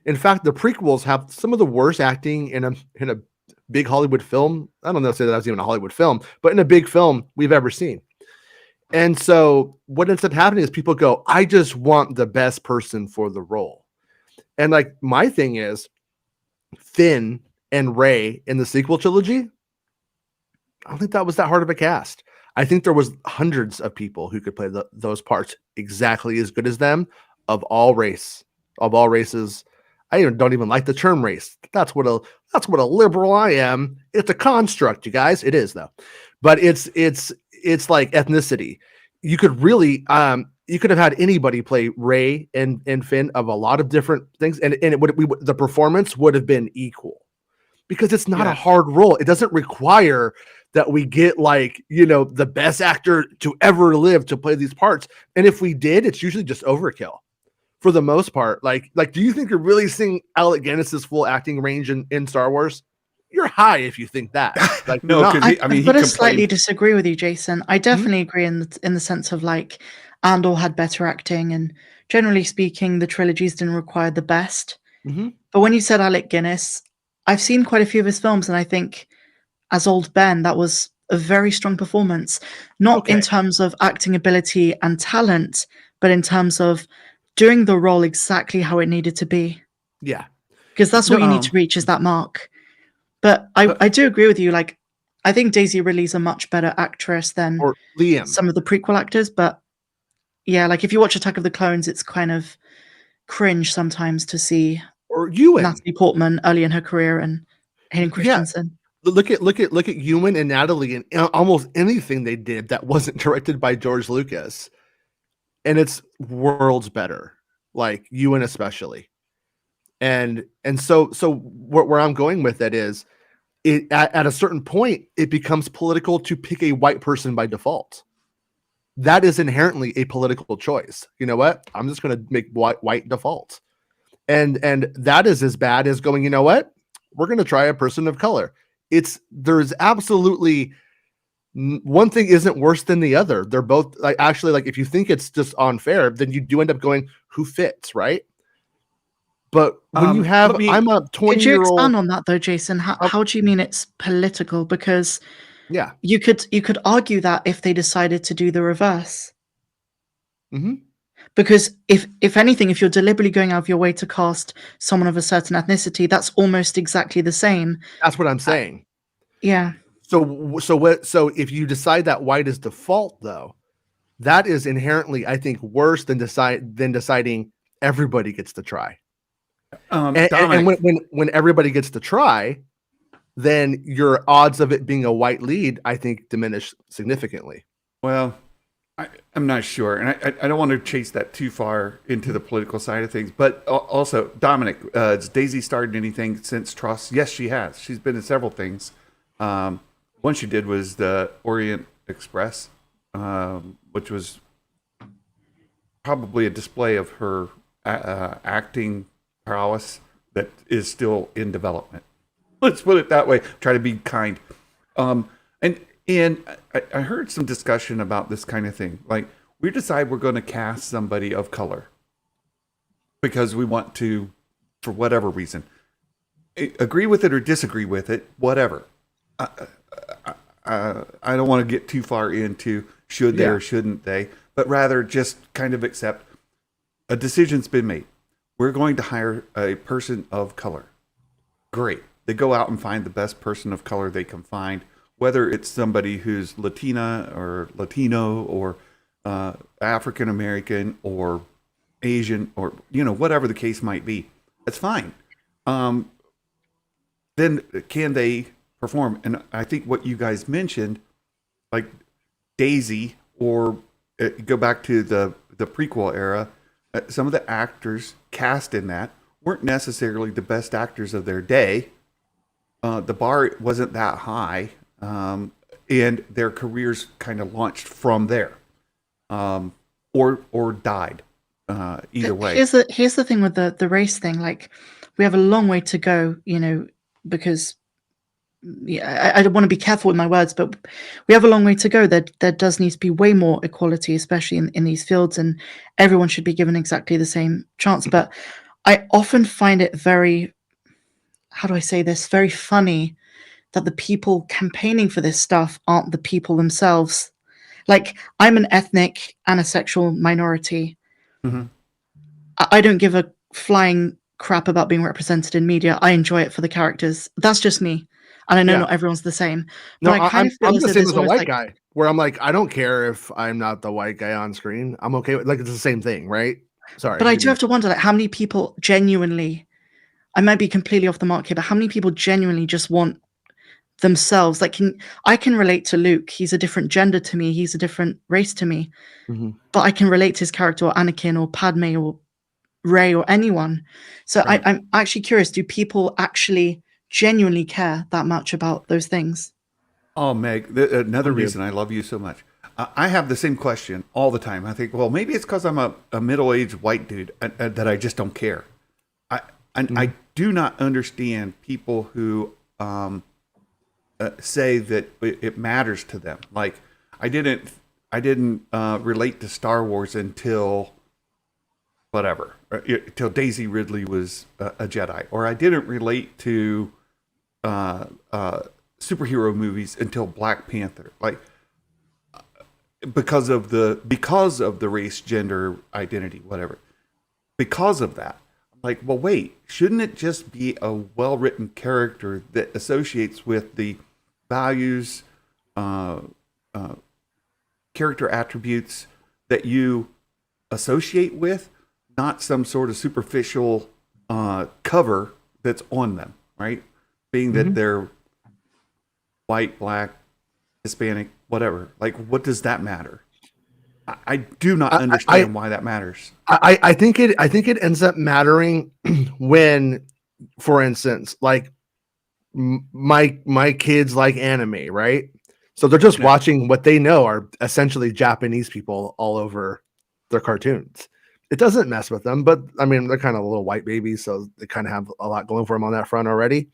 In fact, the prequels have some of the worst acting in a big Hollywood film. I don't know if that was even a Hollywood film, but in a big film we've ever seen. And so what ends up happening is people go, I just want the best person for the role. And like my thing is Finn and Rey in the sequel trilogy, I don't think that was that hard of a cast. I think there was hundreds of people who could play those parts exactly as good as them of all races. I don't even like the term race. That's what a liberal I am. It's a construct, you guys. It is though, but it's like ethnicity. You could really you could have had anybody play Rey and Finn of a lot of different things, and the performance would have been equal, because it's not a hard role. It doesn't require that we get like, the best actor to ever live to play these parts. And if we did, it's usually just overkill for the most part. Like, do you think you're really seeing Alec Guinness's full acting range in Star Wars? You're high if you think that. Like, no, because I would slightly disagree with you, Jason. I definitely agree in the sense of like Andor had better acting, and generally speaking, the trilogies didn't require the best. But when you said Alec Guinness, I've seen quite a few of his films, and I think as Old Ben, that was a very strong performance. Not in terms of acting ability and talent, but in terms of doing the role exactly how it needed to be. Yeah. Because that's all you need to reach is that mark. But I do agree with you. Like, I think Daisy Ridley's a much better actress than Liam, some of the prequel actors. But yeah, like if you watch Attack of the Clones, it's kind of cringe sometimes to see Natalie Portman early in her career and Hayden Christensen. Look at Ewan and Natalie and almost anything they did that wasn't directed by George Lucas, and it's worlds better. Like Ewan especially, and so where I'm going with that is, at a certain point it becomes political to pick a white person by default. That is inherently a political choice. You know what? I'm just going to make white default, and that is as bad as going, you know what? We're going to try a person of color. There's absolutely one thing isn't worse than the other. They're both like, actually, like if you think it's just unfair, then you do end up going, who fits, right? But when you have, I'm a 20-year-old. Could you expand on that though, Jason? How do you mean it's political? Because you could argue that if they decided to do the reverse. Because if anything, if you're deliberately going out of your way to cast someone of a certain ethnicity, that's almost exactly the same. That's what I'm saying. Yeah. So if you decide that white is default, though, that is inherently, I think, worse than deciding everybody gets to try. And when everybody gets to try, then your odds of it being a white lead, I think, diminish significantly. Well, I'm not sure, and I don't want to chase that too far into the political side of things. But also, Dominic, has Daisy starred in anything since Trust? Yes, she has. She's been in several things. One she did was the Orient Express, which was probably a display of her acting prowess that is still in development. Let's put it that way. Try to be kind. And I heard some discussion about this kind of thing. Like, we decide we're going to cast somebody of color because we want to, for whatever reason, agree with it or disagree with it, whatever. I don't want to get too far into should they or shouldn't they, but rather just kind of accept a decision's been made. We're going to hire a person of color. Great. They go out and find the best person of color they can find, whether it's somebody who's Latina or Latino or African American or Asian or, whatever the case might be. That's fine. Then can they perform? And I think what you guys mentioned, like Daisy, or go back to the prequel era, some of the actors cast in that weren't necessarily the best actors of their day. The bar wasn't that high, and their careers kind of launched from there, or died. Either way. Here's the thing with the race thing. Like, we have a long way to go, because I want to be careful with my words, but we have a long way to go. There does need to be way more equality, especially in these fields, and everyone should be given exactly the same chance. But I often find it very, how do I say this, very funny that the people campaigning for this stuff aren't the people themselves. Like, I'm an ethnic and a sexual minority. Mm-hmm. I don't give a flying crap about being represented in media. I enjoy it for the characters. That's just me. And I know not everyone's the same. But No, I kind of feel I'm the same as a white like, guy, where I'm like, I don't care if I'm not the white guy on screen. I'm okay with, like, it's the same thing, right? Sorry. But I do have to wonder, like, how many people genuinely, I might be completely off the mark here, but how many people genuinely just want themselves. Like, I can relate to Luke. He's a different gender to me. He's a different race to me. But I can relate to his character, or Anakin, or Padme, or Rey, or anyone. So Right. I'm actually curious, do people actually genuinely care that much about those things? Oh, Meg, another reason I love you so much. I have the same question all the time. I think, well, maybe it's because I'm a middle-aged white dude that I just don't care. I do not understand people who say that it matters to them. Like, I didn't relate to Star Wars until whatever, till Daisy Ridley was a Jedi, or I didn't relate to superhero movies until Black Panther. Like, because of the race, gender, identity, whatever. Because of that, I'm like, well, wait, shouldn't it just be a well-written character that associates with the values, character attributes that you associate with, not some sort of superficial cover that's on them, right? Being that they're white, black, Hispanic, whatever. Like, what does that matter? I do not understand why that matters. I think it ends up mattering when, for instance, like my kids like anime, right? So they're just watching what they know are essentially Japanese people all over their cartoons. It doesn't mess with them, but I mean, they're kind of little white babies, so they kind of have a lot going for them on that front already.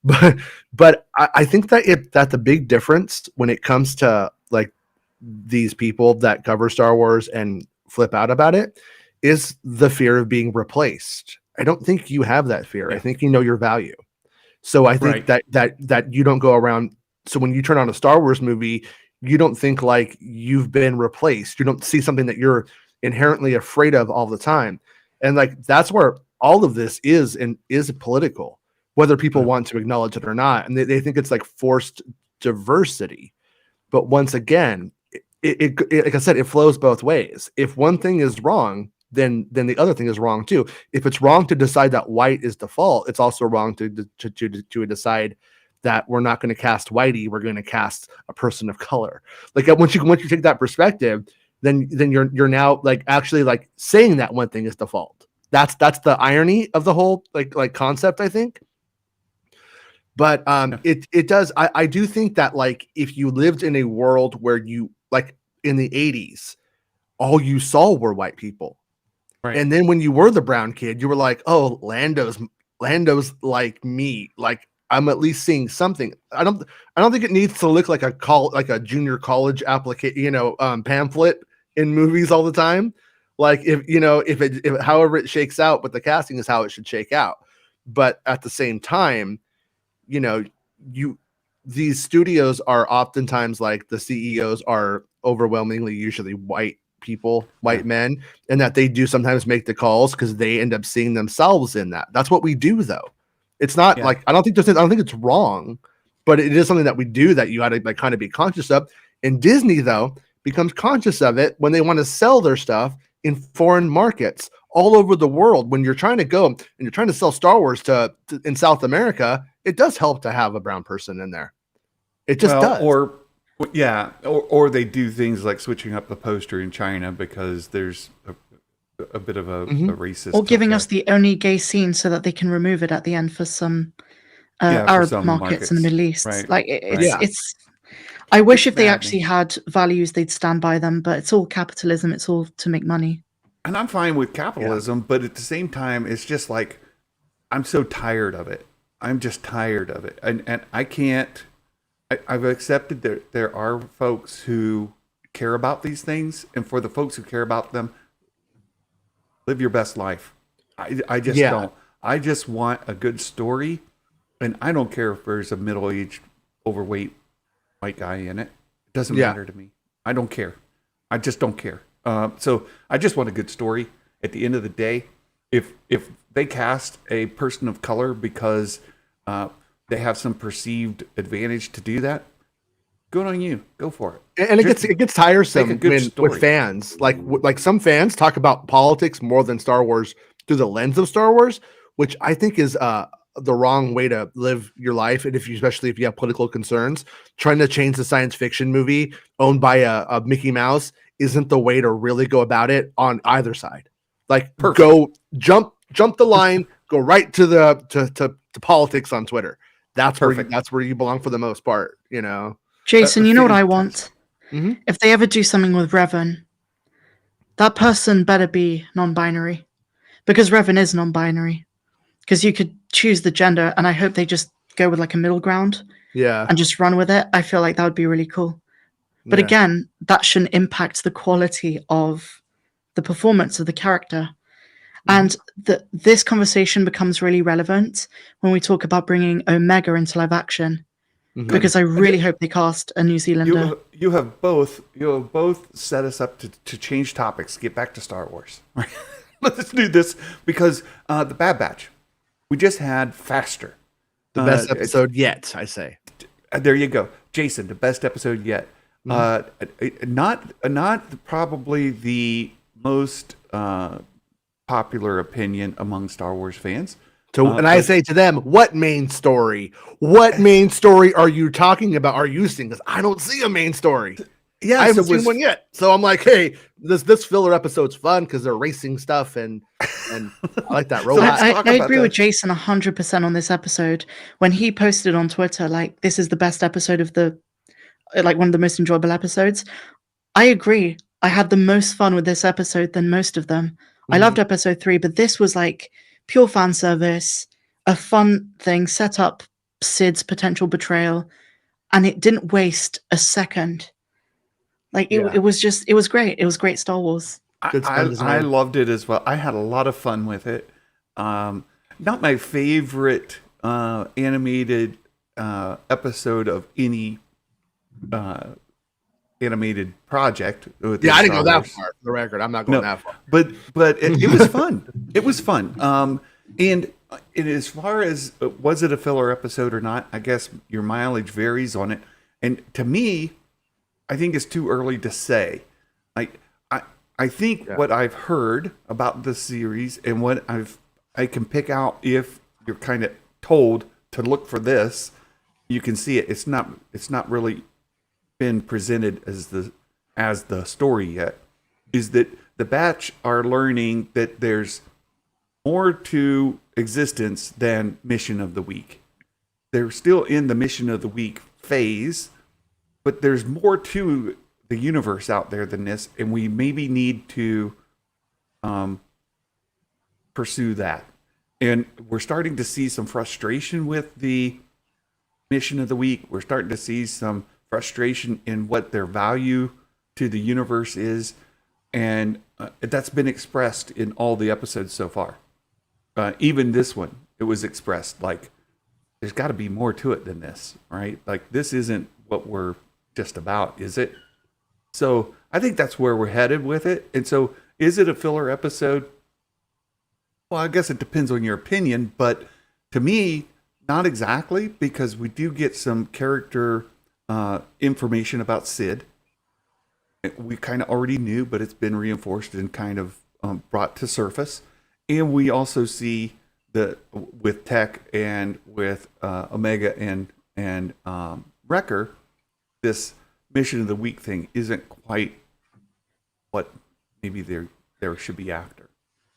But I think that the big difference when it comes to like these people that cover Star Wars and flip out about it is the fear of being replaced. I don't think you have that fear. I think you know your value. So I think that you don't go around. So when you turn on a Star Wars movie, you don't think like you've been replaced. You don't see something that you're inherently afraid of all the time. And like, that's where all of this is political, whether people want to acknowledge it or not. And they think it's like forced diversity. But once again, it like I said, it flows both ways. If one thing is wrong, then the other thing is wrong too. If it's wrong to decide that white is default, it's also wrong to decide that we're not going to cast whitey, we're going to cast a person of color. Like once you take that perspective, then you're now like actually like saying that one thing is default. That's the irony of the whole like concept, I think. But it does. I do think that like if you lived in a world where you like in the 80s, all you saw were white people. Right. And then when you were the brown kid, you were like, oh, Lando's like me. Like I'm at least seeing something. I don't think it needs to look like a junior college application, pamphlet in movies all the time. Like if however it shakes out, but the casting is how it should shake out. But at the same time, these studios are oftentimes like the CEOs are overwhelmingly usually white people, white men, and that they do sometimes make the calls because they end up seeing themselves in that. That's what we do, though. It's not like I don't think it's wrong, but it is something that we do that you got to like kind of be conscious of. And Disney, though, becomes conscious of it when they want to sell their stuff in foreign markets all over the world. When you're trying to go and you're trying to sell Star Wars to in South America, it does help to have a brown person in there. It just does. Or they do things like switching up the poster in China because there's a bit of a racist. Or giving us the only gay scene so that they can remove it at the end for some Arab markets in the Middle East. Right. Like it's. I wish if they actually had values, they'd stand by them. But it's all capitalism. It's all to make money. And I'm fine with capitalism, but at the same time, it's just like I'm so tired of it. I'm just tired of it, and I can't. I've accepted that there are folks who care about these things, and for the folks who care about them, live your best life. I just don't. I just want a good story, and I don't care if there's a middle-aged, overweight white guy in it. It doesn't matter to me. I don't care. I just don't care. So I just want a good story. At the end of the day, if they cast a person of color because they have some perceived advantage to do that, good on you. Go for it. And it gets tiresome with fans. Like some fans talk about politics more than Star Wars through the lens of Star Wars, which I think is the wrong way to live your life, and especially if you have political concerns, trying to change the science fiction movie owned by a Mickey Mouse isn't the way to really go about it on either side. Like, go jump the line, go right to the to politics on Twitter. That's where you belong for the most part, you know. Jason, you know what I want? Mm-hmm. If they ever do something with Revan, that person better be non-binary, because Revan is non-binary. Because you could choose the gender, and I hope they just go with like a middle ground, and just run with it. I feel like that would be really cool. But again, that shouldn't impact the quality of the performance of the character. And this conversation becomes really relevant when we talk about bringing Omega into live action, because I really hope they cast a New Zealander. You have both set us up to change topics, get back to Star Wars. Let's do this, because the Bad Batch, we just had Faster. The best episode yet, I say. There you go. Jason, the best episode yet. Not probably the most popular opinion among Star Wars fans. And I say to them, what main story? What main story are you talking about? Are you seeing? Because I don't see a main story. Yeah, I haven't seen one yet. So I'm like, hey, this filler episode's fun because they're racing stuff, and I like that robot. I agree with Jason 100% on this episode. When he posted on Twitter, like, this is the best episode of one of the most enjoyable episodes. I agree. I had the most fun with this episode than most of them. I loved episode 3, but this was like pure fan service, a fun thing, set up Sid's potential betrayal, and it didn't waste a second. Like, it was great. It was great Star Wars. I loved it as well. I had a lot of fun with it. Not my favorite animated episode of any animated project. I didn't go that far. For the record, I'm not going that far. But it was fun. It was fun. And as far as was it a filler episode or not, I guess your mileage varies on it. And to me, I think it's too early to say. I think what I've heard about the series and what I can pick out, if you're kind of told to look for this, you can see it. It's not really been presented as the story yet. Is that the Batch are learning that there's more to existence than mission of the week. They're still in the mission of the week phase, but there's more to the universe out there than this, and we maybe need to pursue that. And we're starting to see some frustration with the mission of the week. We're starting to see some frustration in what their value to the universe is, and that's been expressed in all the episodes so far. Even this one, it was expressed like there's got to be more to it than this, right? Like, this isn't what we're just about, is it? So I think that's where we're headed with it. And so, is it a filler episode? Well, I guess it depends on your opinion, but to me, not exactly, because we do get some character information about Sid. We kind of already knew, but it's been reinforced and kind of brought to surface. And we also see with Tech and with Omega and Wrecker, this mission of the week thing isn't quite what maybe there should be after.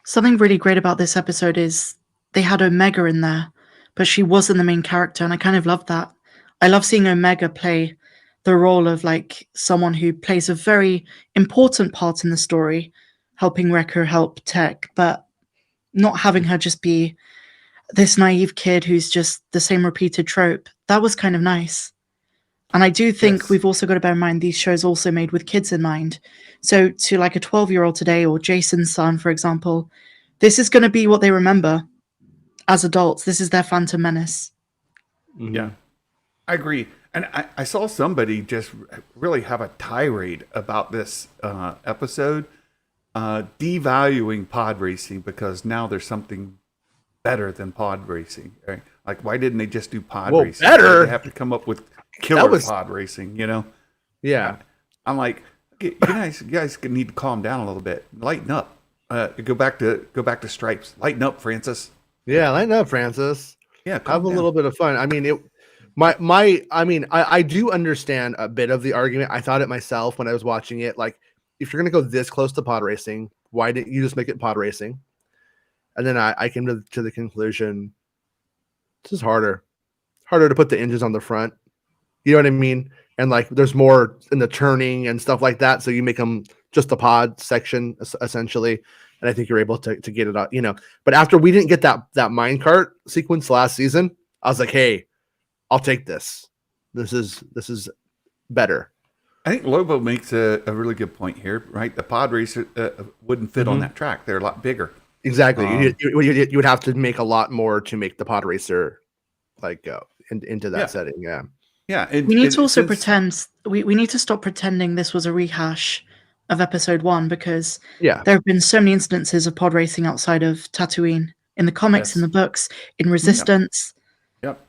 Something really great about this episode is they had Omega in there, but she wasn't the main character, and I kind of love that. I love seeing Omega play the role of like someone who plays a very important part in the story, helping Wrecker help Tech, but not having her just be this naive kid who's just the same repeated trope. That was kind of nice. And I do think we've also got to bear in mind these shows also made with kids in mind. So to like a 12-year-old today, or Jason's son, for example, this is going to be what they remember as adults. This is their Phantom Menace. Yeah, I agree. And I saw somebody just really have a tirade about this episode, devaluing pod racing because now there's something better than pod racing. Right? Like, why didn't they just do pod racing? Better? They have to come up with killer pod racing, you know? Yeah. I'm like, okay, you guys need to calm down a little bit. Lighten up. Go back to Stripes. Lighten up, Francis. Yeah, lighten up, Francis. Yeah, have a little bit of fun. I mean, I do understand a bit of the argument. I thought it myself when I was watching it. Like, if you're going to go this close to pod racing, why didn't you just make it pod racing? And then I came to the conclusion, this is harder to put the engines on the front. You know what I mean? And like, there's more in the turning and stuff like that. So you make them just the pod section essentially. And I think you're able to get it out, but after we didn't get that minecart sequence last season, I was like, hey, I'll take this. This is better. I think Lobo makes a really good point here, right? The pod racer wouldn't fit on that track. They're a lot bigger. Exactly. You would have to make a lot more to make the pod racer like go into that setting. Yeah. Yeah. We need to also pretend, we need to stop pretending this was a rehash of episode 1, because there have been so many instances of pod racing outside of Tatooine in the comics, in the books, in Resistance. Yep.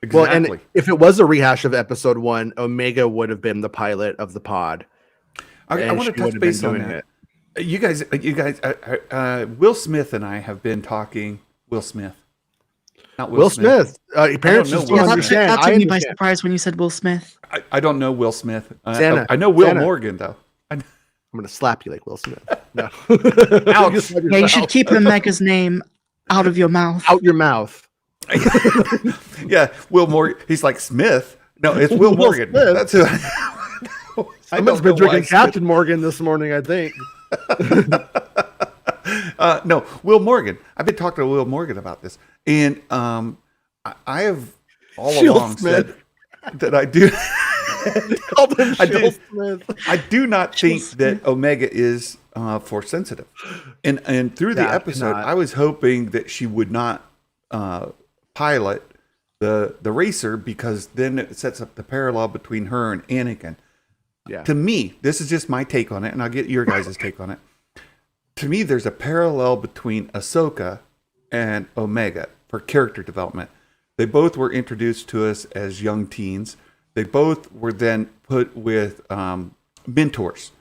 Exactly. Well, and if it was a rehash of episode 1, Omega would have been the pilot of the pod. I want to touch base on that. You guys, Will Smith and I have been talking. Will Smith, not Will Smith. Parents just don't understand. That took me by surprise when you said Will Smith. I don't know Will Smith. Santa. I know Will Morgan though. I'm gonna slap you like Will Smith. No. Ouch. Yeah, you should keep Omega's name out of your mouth. Out your mouth. Yeah, Will Morgan. He's like Smith. No, it's Will Morgan. Smith. That's who. I must have been drinking Captain Morgan this morning, I think. No, Will Morgan. I've been talking to Will Morgan about this, and I have all along said that I do. I do not think that Omega is force sensitive, and through the episode, I was hoping that she would not pilot the racer, because then it sets up the parallel between her and Anakin. Yeah. To me, this is just my take on it, and I'll get your guys' take on it. To me, there's a parallel between Ahsoka and Omega for character development. They both were introduced to us as young teens. They both were then put with mentors.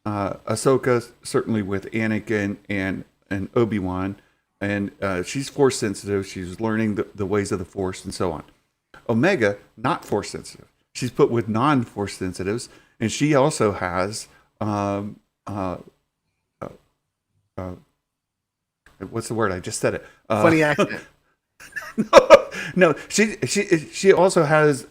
Ahsoka certainly with Anakin and Obi-Wan, and she's force sensitive. She's learning the ways of the Force and so on. Omega, not force sensitive. She's put with non-force sensitives, and she also has what's the word? I just said it. Funny accent. No. She also has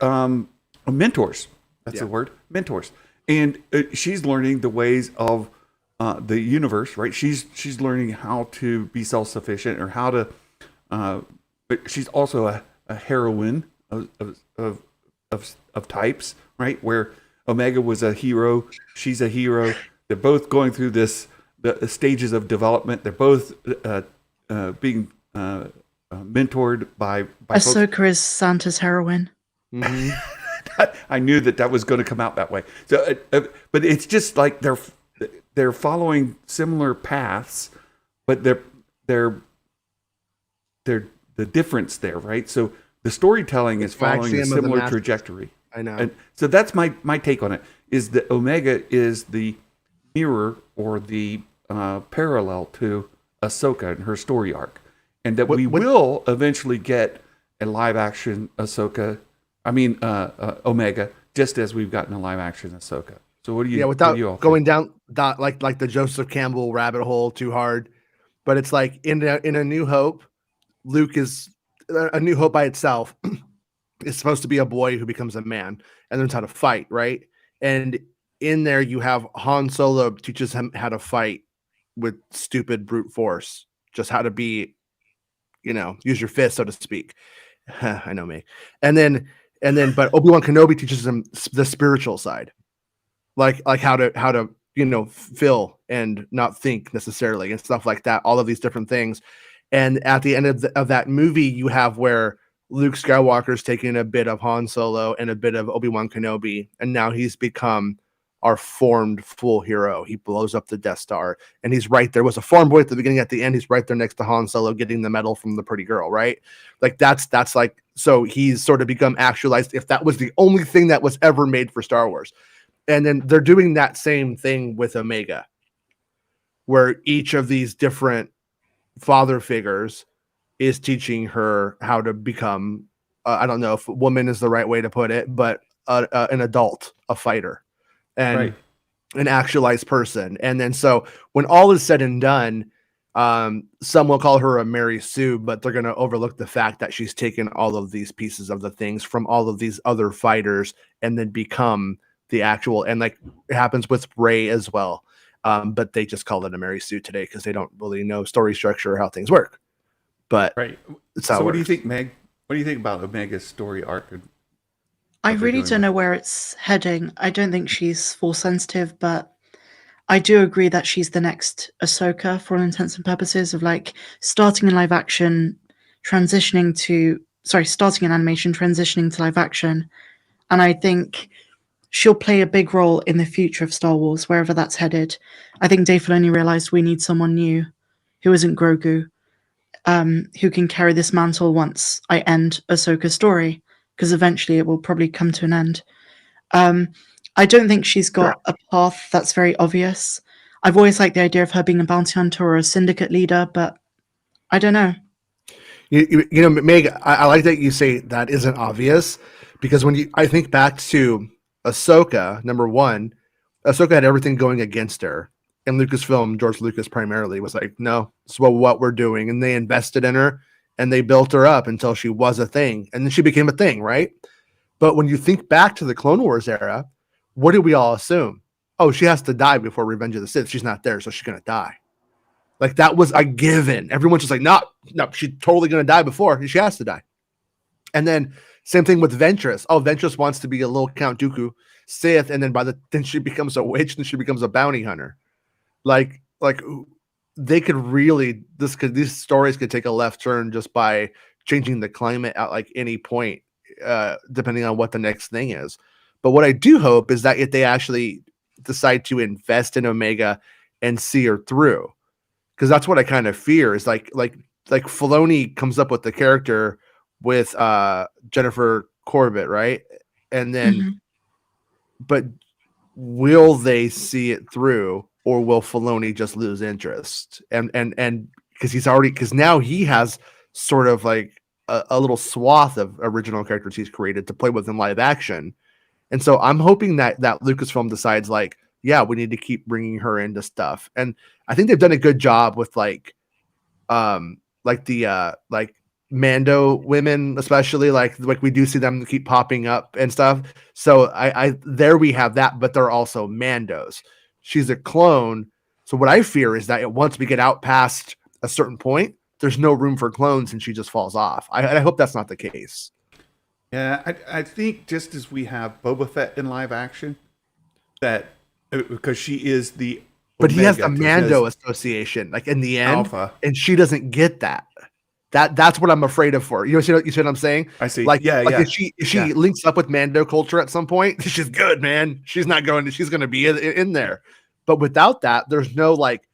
mentors. That's the word, mentors, and she's learning the ways of the universe. Right? She's learning how to be self-sufficient, or how to. But she's also a heroine of types. Right? Where Omega was a hero, she's a hero. They're both going through the stages of development. They're both being mentored by Ahsoka is Santa's heroine. Mm-hmm. I knew that was going to come out that way. So, but it's just like they're following similar paths, but they're the difference there, right? So the storytelling is following a similar trajectory. I know. And so that's my take on it, is that Omega is the mirror or the parallel to Ahsoka and her story arc, and that we will eventually get a live action Ahsoka. Omega, just as we've gotten a live action Ahsoka. So what do you? Yeah, without going down that like the Joseph Campbell rabbit hole too hard, but it's like in A New Hope, Luke is A New Hope by itself is supposed to be a boy who becomes a man and learns how to fight, right? And in there you have Han Solo teaches him how to fight with stupid brute force, just how to be, use your fist, so to speak. I know me. And then, but Obi-Wan Kenobi teaches him the spiritual side, like how to feel and not think necessarily, and stuff like that. All of these different things. And at the end of that movie, you have where Luke Skywalker is taking a bit of Han Solo and a bit of Obi-Wan Kenobi, and now he's become our formed full hero. He blows up the Death Star, and he's right there. Was a farm boy at the beginning, at the end, he's right there next to Han Solo getting the medal from the pretty girl, right? Like that's like, so he's sort of become actualized, if that was the only thing that was ever made for Star Wars. And then they're doing that same thing with Omega, where each of these different father figures is teaching her how to become, I don't know if woman is the right way to put it, but an adult, a fighter, and Right. an actualized person. And then so when all is said and done, some will call her a Mary Sue, but they're going to overlook the fact that she's taken all of these pieces of the things from all of these other fighters and then become the actual, and like it happens with Rey as well. But they just call it a Mary Sue today because they don't really know story structure or how things work. But Right. it's how So it what do you works. think, Meg? What do you think about Omega's story arc? I what they're really doing don't know where it's heading. I don't think she's force sensitive, but I do agree that she's the next Ahsoka for all intents and purposes of like starting in live action, starting in animation, transitioning to live action. And I think she'll play a big role in the future of Star Wars, wherever that's headed. I think Dave Filoni realized we need someone new who isn't Grogu, who can carry this mantle once I end Ahsoka's story, because eventually it will probably come to an end. Um, I don't think she's got a path that's very obvious. I've always liked the idea of her being a bounty hunter or a syndicate leader, but I don't know. You know, Meg, I like that you say that isn't obvious because I think back to Ahsoka, number one, Ahsoka had everything going against her. And Lucasfilm, George Lucas primarily, was like, no, this is what we're doing. And they invested in her and they built her up until she was a thing. And then she became a thing, right? But when you think back to the Clone Wars era, what did we all assume? Oh, she has to die before Revenge of the Sith. She's not there, so she's going to die. Like that was a given. Everyone's just like, no, she's totally going to die before. She has to die. And then same thing with Ventress. Oh, Ventress wants to be a little Count Dooku Sith, and then then she becomes a witch, and she becomes a bounty hunter. Like they could really these stories could take a left turn just by changing the climate at like any point, depending on what the next thing is. But what I do hope is that if they actually decide to invest in Omega and see her through, because that's what I kind of fear is like Filoni comes up with the character with Jennifer Corbett, right? And then, but will they see it through, or will Filoni just lose interest? And because now he has sort of like a little swath of original characters he's created to play with in live action. And so I'm hoping that Lucasfilm decides like, yeah, we need to keep bringing her into stuff. And I think they've done a good job with like Mando women, especially like we do see them keep popping up and stuff. So I there we have that, but they're also Mandos. She's a clone. So what I fear is that once we get out past a certain point, there's no room for clones and she just falls off. I hope that's not the case. Yeah, I think just as we have Boba Fett in live action, that because she is the but he has the Omega, Mando association, like in the end, Alpha. and she doesn't get that. That's what I'm afraid of for. You see what I'm saying? I see. Like, Yeah. if she links up with Mando culture at some point, she's good, man. She's not going to, she's going to be in there. But without that, there's no like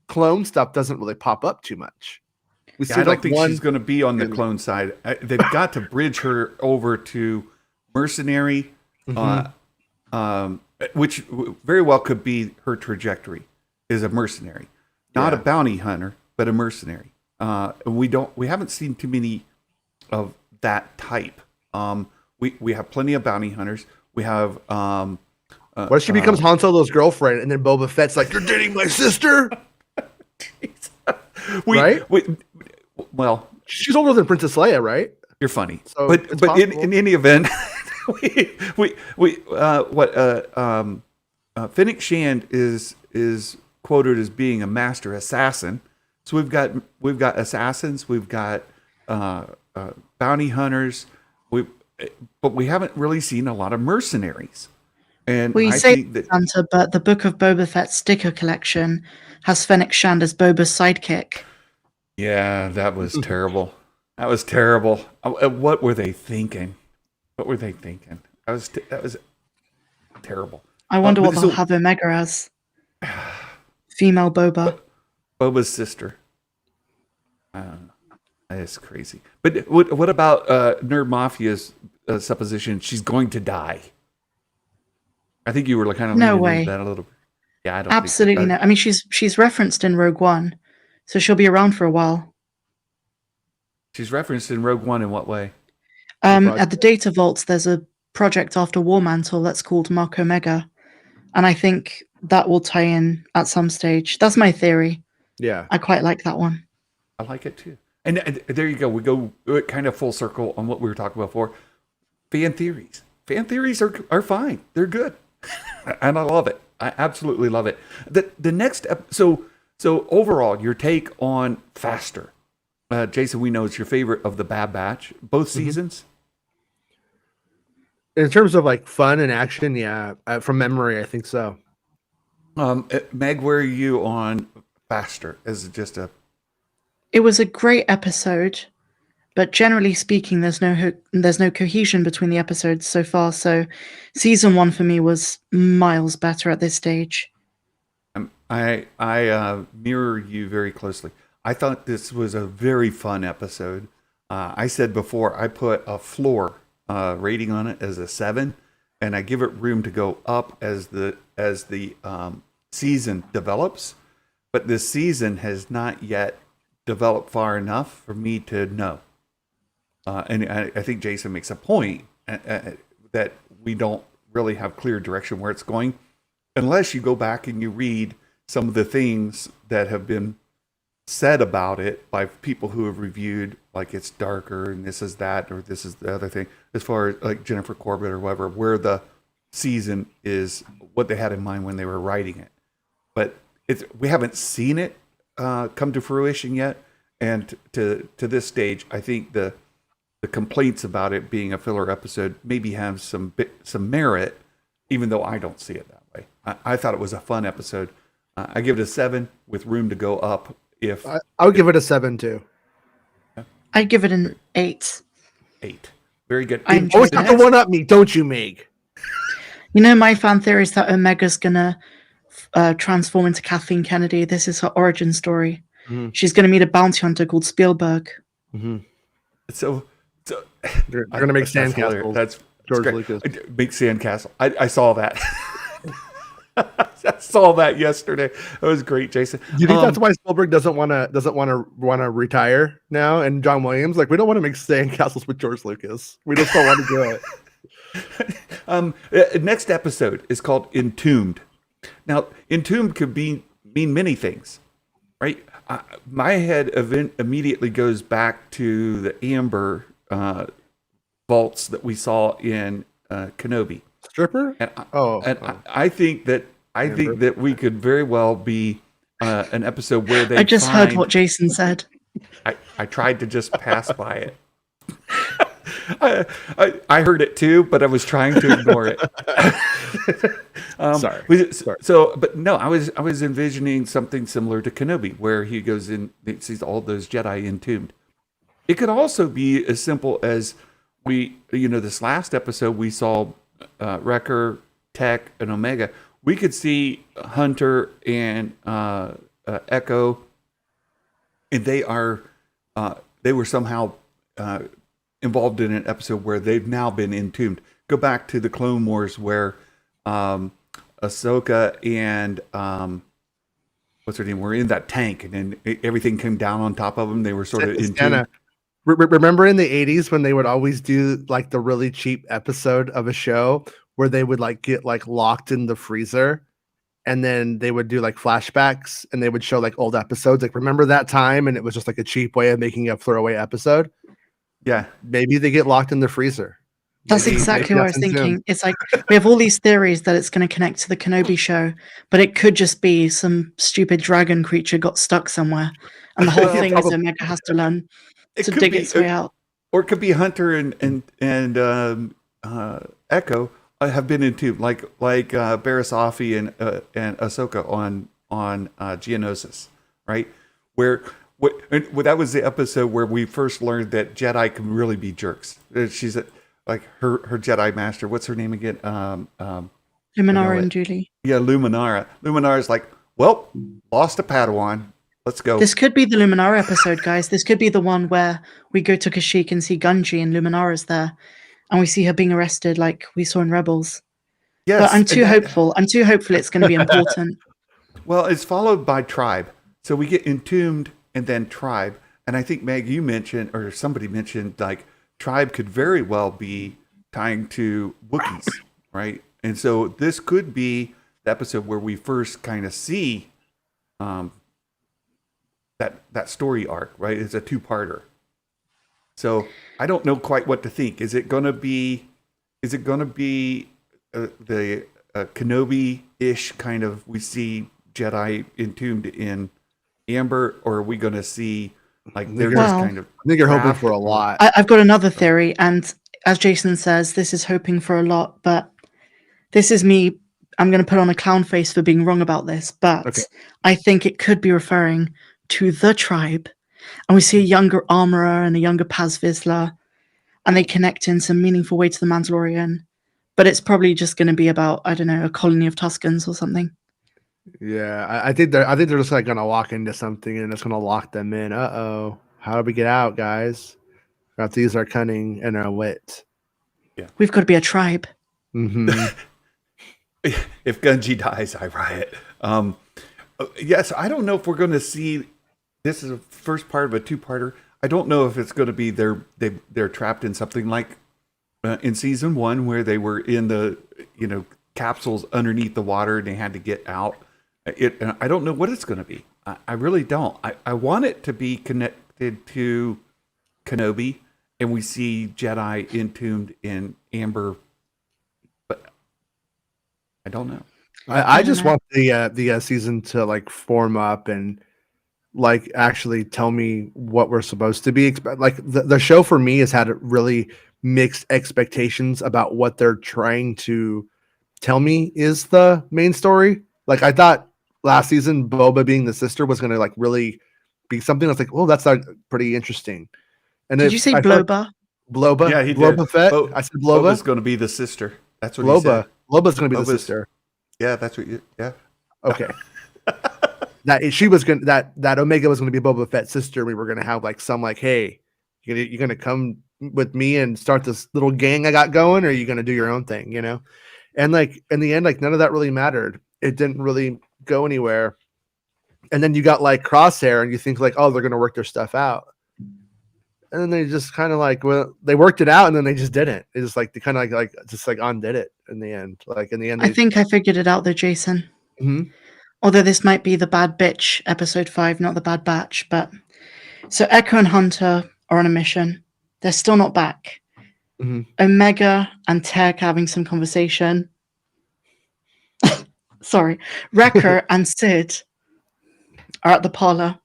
clone stuff doesn't really pop up too much. We see I don't like think she's going to be on the clone side. They've got to bridge her over to mercenary, which very well could be her trajectory is a mercenary, not a bounty hunter, but a mercenary. We haven't seen too many of that type. We have plenty of bounty hunters. We have what if she becomes Han Solo's girlfriend and then Boba Fett's like, you're dating my sister? Right? Well, she's older than Princess Leia, right? You're funny. So but in any event, Fennec Shand is quoted as being a master assassin. So we've got assassins, we've got bounty hunters, but we haven't really seen a lot of mercenaries. And Well, you I say think that Santa, but the Book of Boba Fett sticker collection has Fennec Shand as Boba's sidekick. yeah, that was terrible. That was terrible. What were they thinking? That was terrible. I wonder what they'll have Omega as. Female Boba. Boba's sister. That's crazy. But what about Nerd Mafia's supposition? She's going to die. I think you were kind of No way. That a little bit. Yeah, I don't. Absolutely think no. I mean, she's referenced in Rogue One, so she'll be around for a while. She's referenced in Rogue One in what way? At the Data Vaults, there's a project after War Mantle that's called Mark Omega, and I think that will tie in at some stage. That's my theory. Yeah. I quite like that one. I like it too. And there you go. We go kind of full circle on what we were talking about before. Fan theories. Fan theories are fine. They're good. And I love it. I absolutely love it. The next so overall, your take on Faster. Jason, we know it's your favorite of the Bad Batch. Both seasons? In terms of like fun and action, yeah. From memory, I think so. Meg, where are you on Faster? As just a... It was a great episode, but generally speaking, there's no cohesion between the episodes so far. So, season 1 for me was miles better at this stage. I mirror you very closely. I thought this was a very fun episode. I said before I put a floor rating on it as a 7, and I give it room to go up as the season develops. But this season has not yet developed far enough for me to know. And I think Jason makes a point that we don't really have clear direction where it's going, unless you go back and you read some of the things that have been said about it by people who have reviewed, like it's darker and this is that, or this is the other thing, as far as like Jennifer Corbett or whoever, where the season is, what they had in mind when they were writing it. But we haven't seen it come to fruition yet. And to this stage, I think the complaints about it being a filler episode maybe have some merit, even though I don't see it that way. I thought it was a fun episode. I give it a 7 with room to go up. If I would give it a 7 too. I'd give it an 8. 8. Very good. I Always have to one up me, don't you, Meg? You know, my fan theory is that Omega's gonna transform into Kathleen Kennedy. This is her origin story. Mm-hmm. She's gonna meet a bounty hunter called Spielberg. Mm-hmm. So they're gonna make sandcastles. That's George Lucas. Big sandcastle. I saw that. I saw that yesterday. That was great, Jason. Do you think that's why Spielberg doesn't want to retire now? And John Williams, like, we don't want to make sandcastles with George Lucas. We just don't want to do it. Next episode is called Entombed. Now, Entombed could mean many things, right? My head immediately goes back to the amber vaults that we saw in Kenobi. Stripper? I think that we could very well be an episode where they. I just heard what Jason said. I tried to just pass by it. I heard it too, but I was trying to ignore it. Sorry. So, but no, I was envisioning something similar to Kenobi, where he goes in, he sees all those Jedi entombed. It could also be as simple as this last episode we saw Wrecker, Tech, and Omega. We could see Hunter and Echo, and they were somehow involved in an episode where they've now been entombed. Go back to the Clone Wars where Ahsoka and what's her name were in that tank, and then everything came down on top of them. They were sort of entombed. Remember in the 80s when they would always do like the really cheap episode of a show where they would like get like locked in the freezer, and then they would do like flashbacks and they would show like old episodes. Like, remember that time? And it was just like a cheap way of making a throwaway episode. Yeah. Maybe they get locked in the freezer. That's exactly what I was thinking. It's like we have all these theories that it's going to connect to the Kenobi show, but it could just be some stupid dragon creature got stuck somewhere, and the whole thing is Omega has to learn to dig its way out. Or it could be Hunter and Echo have been entombed, like Barasafi and Ahsoka on Geonosis, right? Where that was the episode where we first learned that Jedi can really be jerks. She's like her Jedi master. What's her name again? Luminara and Julie. Yeah, Luminara. Luminara's like, well, lost a Padawan. Let's go. This could be the Luminara episode, guys. This could be the one where we go to Kashyyyk and see Gunji and Luminara's there, and we see her being arrested like we saw in Rebels. Yes, but I'm too hopeful. I'm too hopeful it's going to be important. Well, it's followed by Tribe. So we get Entombed and then Tribe. And I think Meg, you mentioned, or somebody mentioned, like tribe could very well be tying to Wookiees, right? And so this could be the episode where we first kind of see that story arc, right? It's a two-parter. So I don't know quite what to think. Is it gonna be the Kenobi-ish kind of, we see Jedi entombed in amber, or are we gonna see like they're just kind of? I think you're hoping for a lot. I've got another theory, and as Jason says, this is hoping for a lot, but this is me. I'm going to put on a clown face for being wrong about this, but I think it could be referring to the tribe, and we see a younger armorer and a younger Paz Vizsla, and they connect in some meaningful way to the Mandalorian. But it's probably just going to be about, I don't know, a colony of Tuscans or something. Yeah, I think they're just like gonna walk into something and it's gonna lock them in. How do we get out, guys? We have to use our cunning and our wit. Yeah, we've got to be a tribe. Mm-hmm. If Gunji dies, I riot. Yes, I don't know if we're going to see. This is the first part of a two-parter. I don't know if it's going to be they're trapped in something like in season 1 where they were in the capsules underneath the water and they had to get out. I don't know what it's going to be. I really don't. I want it to be connected to Kenobi, and we see Jedi entombed in amber, but I don't know. I just want the season to like form up and like actually tell me what we're supposed to be like. The show for me has had really mixed expectations about what they're trying to tell me is the main story. Like I thought last season Boba being the sister was going to like really be something that's like, oh, that's like pretty interesting. And did you say Bloba? Bloba? Yeah, he Bloba did. Fett. I said Bloba. Boba's going to be the sister. That's what he said. Bloba's going to be the sister. Yeah, that's what you. Yeah. Okay. that Omega was going to be Boba Fett's sister. We were going to have like some like, hey, you're going to come with me and start this little gang I got going, or are you going to do your own thing? And like in the end, like none of that really mattered. It didn't really go anywhere. And then you got like Crosshair, and you think like, oh, they're going to work their stuff out. And then they just kind of like, well, they worked it out, and then they just didn't. It's just like they kind of like just like undid it in the end. Like in the end, I think I figured it out though, Jason. Mm-hmm. Although this might be the Bad Bitch episode 5, not the Bad Batch. But so Echo and Hunter are on a mission. They're still not back. Mm-hmm. Omega and Tech having some conversation. Sorry, Wrecker and Sid are at the parlor.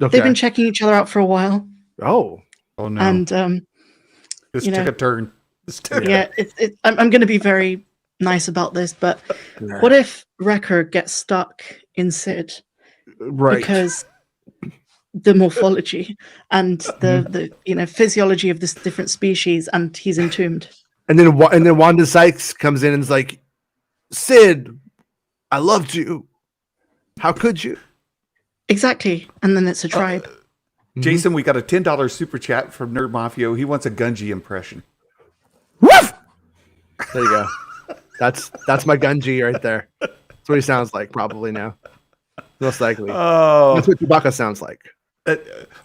Okay. They've been checking each other out for a while. Oh no! And this took a turn. Yeah, I'm going to be very nice about this, but what if Wrecker gets stuck in Sid? Right. Because the morphology and the physiology of this different species, and he's entombed. And then Wanda Sykes comes in and is like, Sid, I loved you. How could you? Exactly. And then it's a tribe. Jason, we got a $10 super chat from Nerd Mafia. He wants a Gunji impression. Woof! There you go. That's my Gunji right there. That's what he sounds like probably now. Most likely. Oh, that's what Chewbacca sounds like.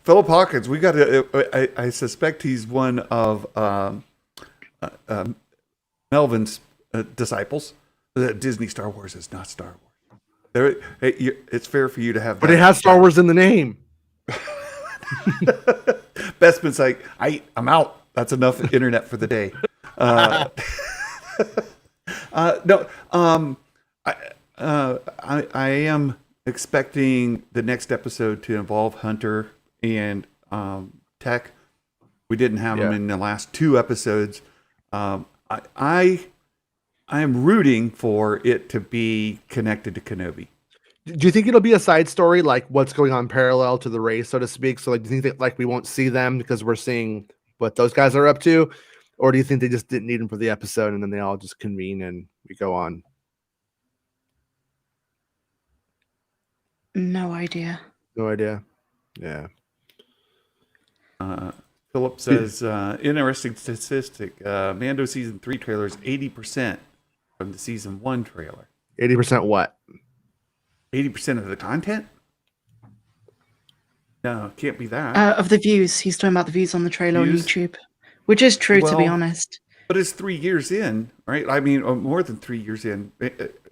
Philip Hawkins, we got to. I suspect he's one of Melvin's disciples. Disney Star Wars is not Star Wars. It's fair for you to have, but it has Star Wars in the name. Bestman's like, I'm out. That's enough internet for the day. No, I am expecting the next episode to involve Hunter and Tech. We didn't have them in the last 2 episodes. I am rooting for it to be connected to Kenobi. Do you think it'll be a side story, like what's going on parallel to the race, so to speak? So, like, do you think that like we won't see them because we're seeing what those guys are up to, or do you think they just didn't need them for the episode and then they all just convene and we go on? No idea. No idea. Yeah. Philip says, interesting statistic. Mando season 3 trailer is 80% from the season 1 trailer. 80% what? 80% of the content? No, it can't be that. Of the views. He's talking about the views on the trailer Views? on YouTube, which is true, to be Well, honest. but it's 3 years in, right? I mean, more than 3 years in.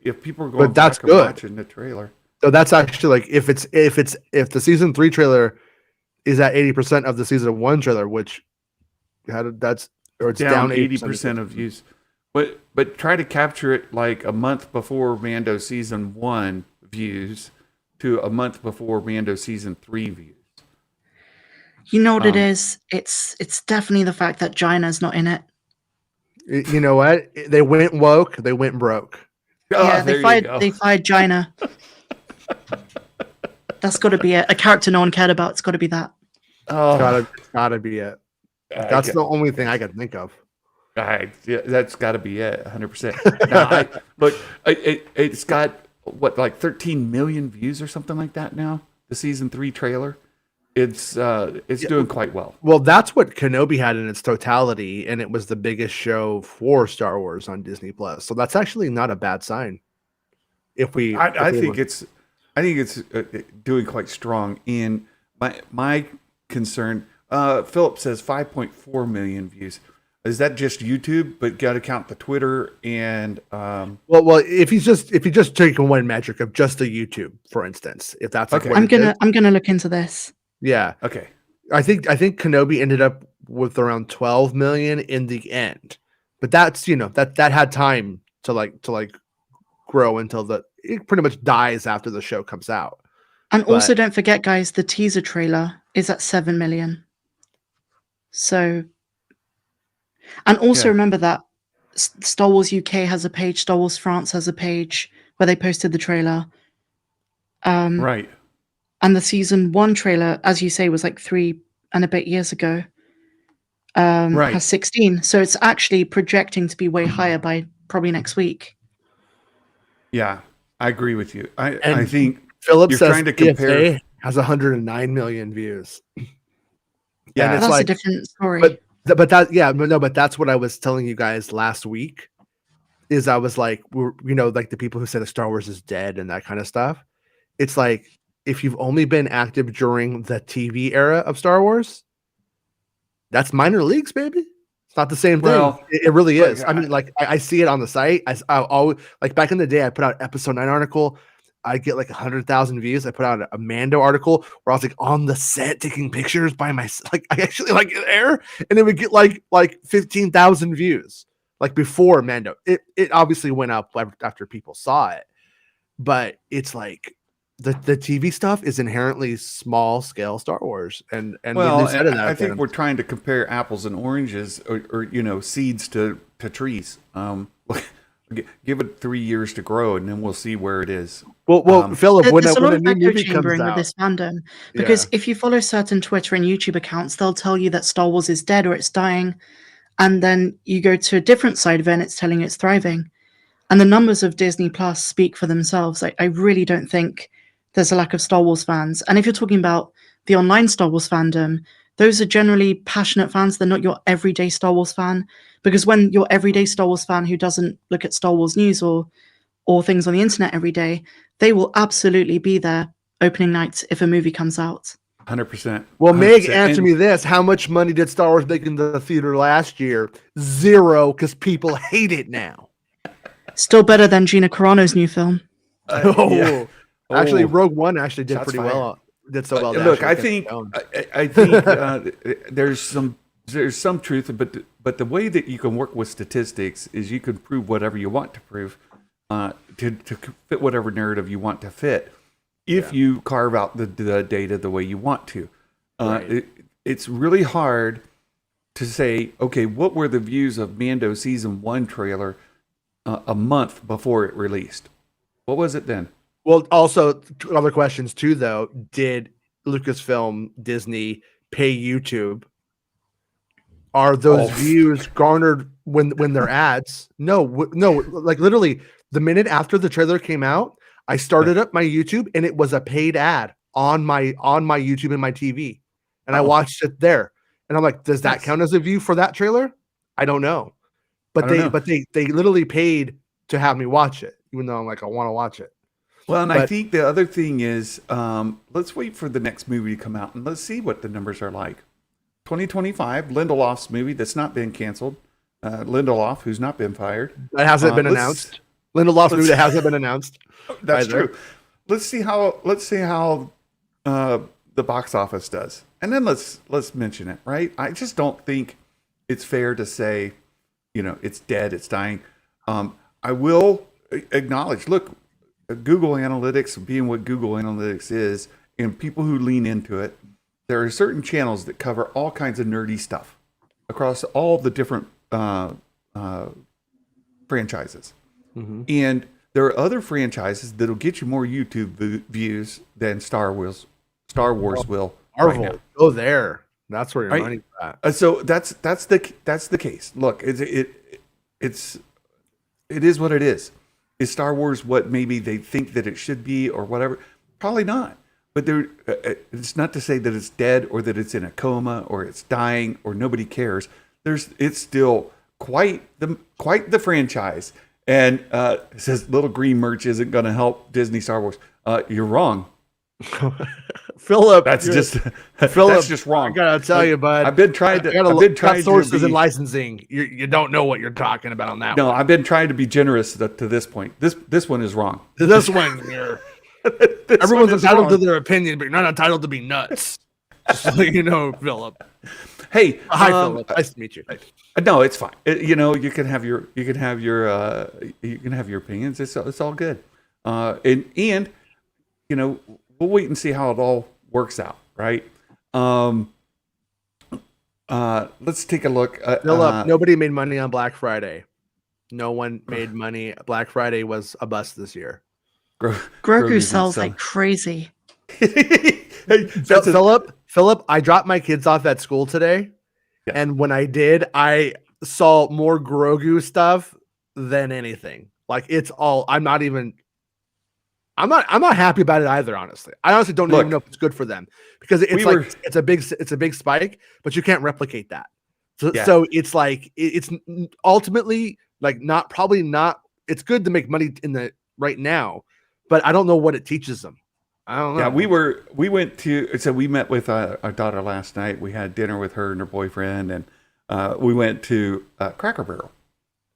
If people are going But that's back and good. watching the trailer. So that's actually like if the season 3 trailer is at 80% of the season 1 trailer, which it's down 80% of views. But try to capture it like a month before Mando season 1 views to a month before Mando season 3 views. You know what it is? It's definitely the fact that Jaina's not in it. You know what? They went woke, they went broke. Yeah, they fired Jaina. That's got to be it. A character no one cared about. It's got to be that. It's gotta be it. That's the only thing I can think of. Yeah, that's got to be it, 100%. But it's got like 13 million views or something like that now. The season 3 trailer, it's doing quite well. Well, that's what Kenobi had in its totality, and it was the biggest show for Star Wars on Disney Plus. So that's actually not a bad sign. I think it's doing quite strong. And my concern, Philip says 5.4 million views. Is that just YouTube? But got to count the Twitter and well, if you just take one metric of just the YouTube, for instance, if that's okay. I'm gonna look into this. Yeah. Okay. I think Kenobi ended up with around 12 million in the end, but that's that had time to grow until it pretty much dies after the show comes out. And also, don't forget, guys, the teaser trailer is at 7 million. So. And also remember that Star Wars UK has a page, Star Wars France has a page where they posted the trailer. Right. And the season 1 trailer, as you say, was like 3 and a bit years ago. Right. Has 16. So it's actually projecting to be way higher by probably next week. Yeah, I agree with you. I think Philip you're says trying to compare. PSA has 109 million views. Yeah, and it's that's a different story. But that's what I was telling you guys last week. Is I was like, like the people who said that Star Wars is dead and that kind of stuff. It's like if you've only been active during the TV era of Star Wars, that's minor leagues, baby. It's not the same thing. Well, it really is. I mean, like I see it on the site. I always, like back in the day, I put out Episode 9 article. I get like 100,000 views. I put out a Mando article where I was like on the set taking pictures by myself. Like I actually like there, and it would get like 15,000 views. Like before Mando, it obviously went up after people saw it, but it's like the TV stuff is inherently small scale Star Wars, and I think we're trying to compare apples and oranges, or seeds to trees. Give it 3 years to grow, and then we'll see where it is. Well, Philip, when there's a lot of new echo movie chambering comes with out, this fandom, because if you follow certain Twitter and YouTube accounts, they'll tell you that Star Wars is dead or it's dying, and then you go to a different side of it and it's telling you it's thriving. And the numbers of Disney Plus speak for themselves. I really don't think there's a lack of Star Wars fans. And if you're talking about the online Star Wars fandom, those are generally passionate fans. They're not your everyday Star Wars fan. Because when your everyday Star Wars fan who doesn't look at Star Wars news or things on the internet every day, they will absolutely be there opening night if a movie comes out. 100%. Well, Meg, answer me this. How much money did Star Wars make in the theater last year? 0, because people hate it now. Still better than Gina Carano's new film. Actually, Rogue One actually did pretty well. Did so well. Look, I think there's some truth, but the way that you can work with statistics is you can prove whatever you want to prove, to fit whatever narrative you want to fit. If you carve out the data the way you want to, it's really hard to say, okay, what were the views of Mando season 1 trailer a month before it released? What was it then? Well, also other questions too, though. Did Lucasfilm, Disney pay YouTube? Are those views garnered when they're ads? No. Like literally, the minute after the trailer came out, I started up my YouTube and it was a paid ad on my YouTube and my TV, and I watched it there. And I'm like, does that count as a view for that trailer? I don't know, but they literally paid to have me watch it, even though I'm like, I want to watch it. Well, and I But think the other thing is, let's wait for the next movie to come out and let's see what the numbers are like. 2025, Lindelof's movie that's not been canceled. Lindelof, who's not been fired. that hasn't been announced. Lindelof's movie that hasn't been announced. That's either. true. Let's see how the box office does, and then let's mention it. Right? I just don't think it's fair to say, it's dead, it's dying. I will acknowledge. Look, Google Analytics being what Google Analytics is, and people who lean into it, there are certain channels that cover all kinds of nerdy stuff across all the different franchises. Mm-hmm. And there are other franchises that'll get you more YouTube views than Star Wars will. Marvel, right now. go there. That's where your Right? money's at. So that's the case. Look, it is what it is. Is Star Wars what maybe they think that it should be or whatever? Probably not. But it's not to say that it's dead or that it's in a coma or it's dying or nobody cares. It's still quite the franchise. And it says little green merch isn't going to help Disney Star Wars. You're wrong. Philip, That's just wrong. I gotta tell you, bud. I've been trying to sources be, and licensing. You don't know what you're talking about on that. No, one. I've been trying to be generous to this point. This one is wrong. This one here. Everyone's entitled to their opinion, but you're not entitled to be nuts. Just so you know, Philip. Hey, Hi, Philip. Nice to meet you. No, it's fine. You can have your opinions. It's all good. And we'll wait and see how it all works out, right? Let's take a look. Philip, nobody made money on Black Friday. No one made money. Black Friday was a bust this year. Grogu sells like crazy. Philip, I dropped my kids off at school today, and when I did, I saw more Grogu stuff than anything. Like it's all. I'm not happy about it either. Honestly, I honestly don't even know if it's good for them because it's a big spike, but you can't replicate that. So it's like it's ultimately like probably not. It's good to make money in the right now, but I don't know what it teaches them. I don't know. Yeah, we met with our daughter last night. We had dinner with her and her boyfriend, and we went to Cracker Barrel.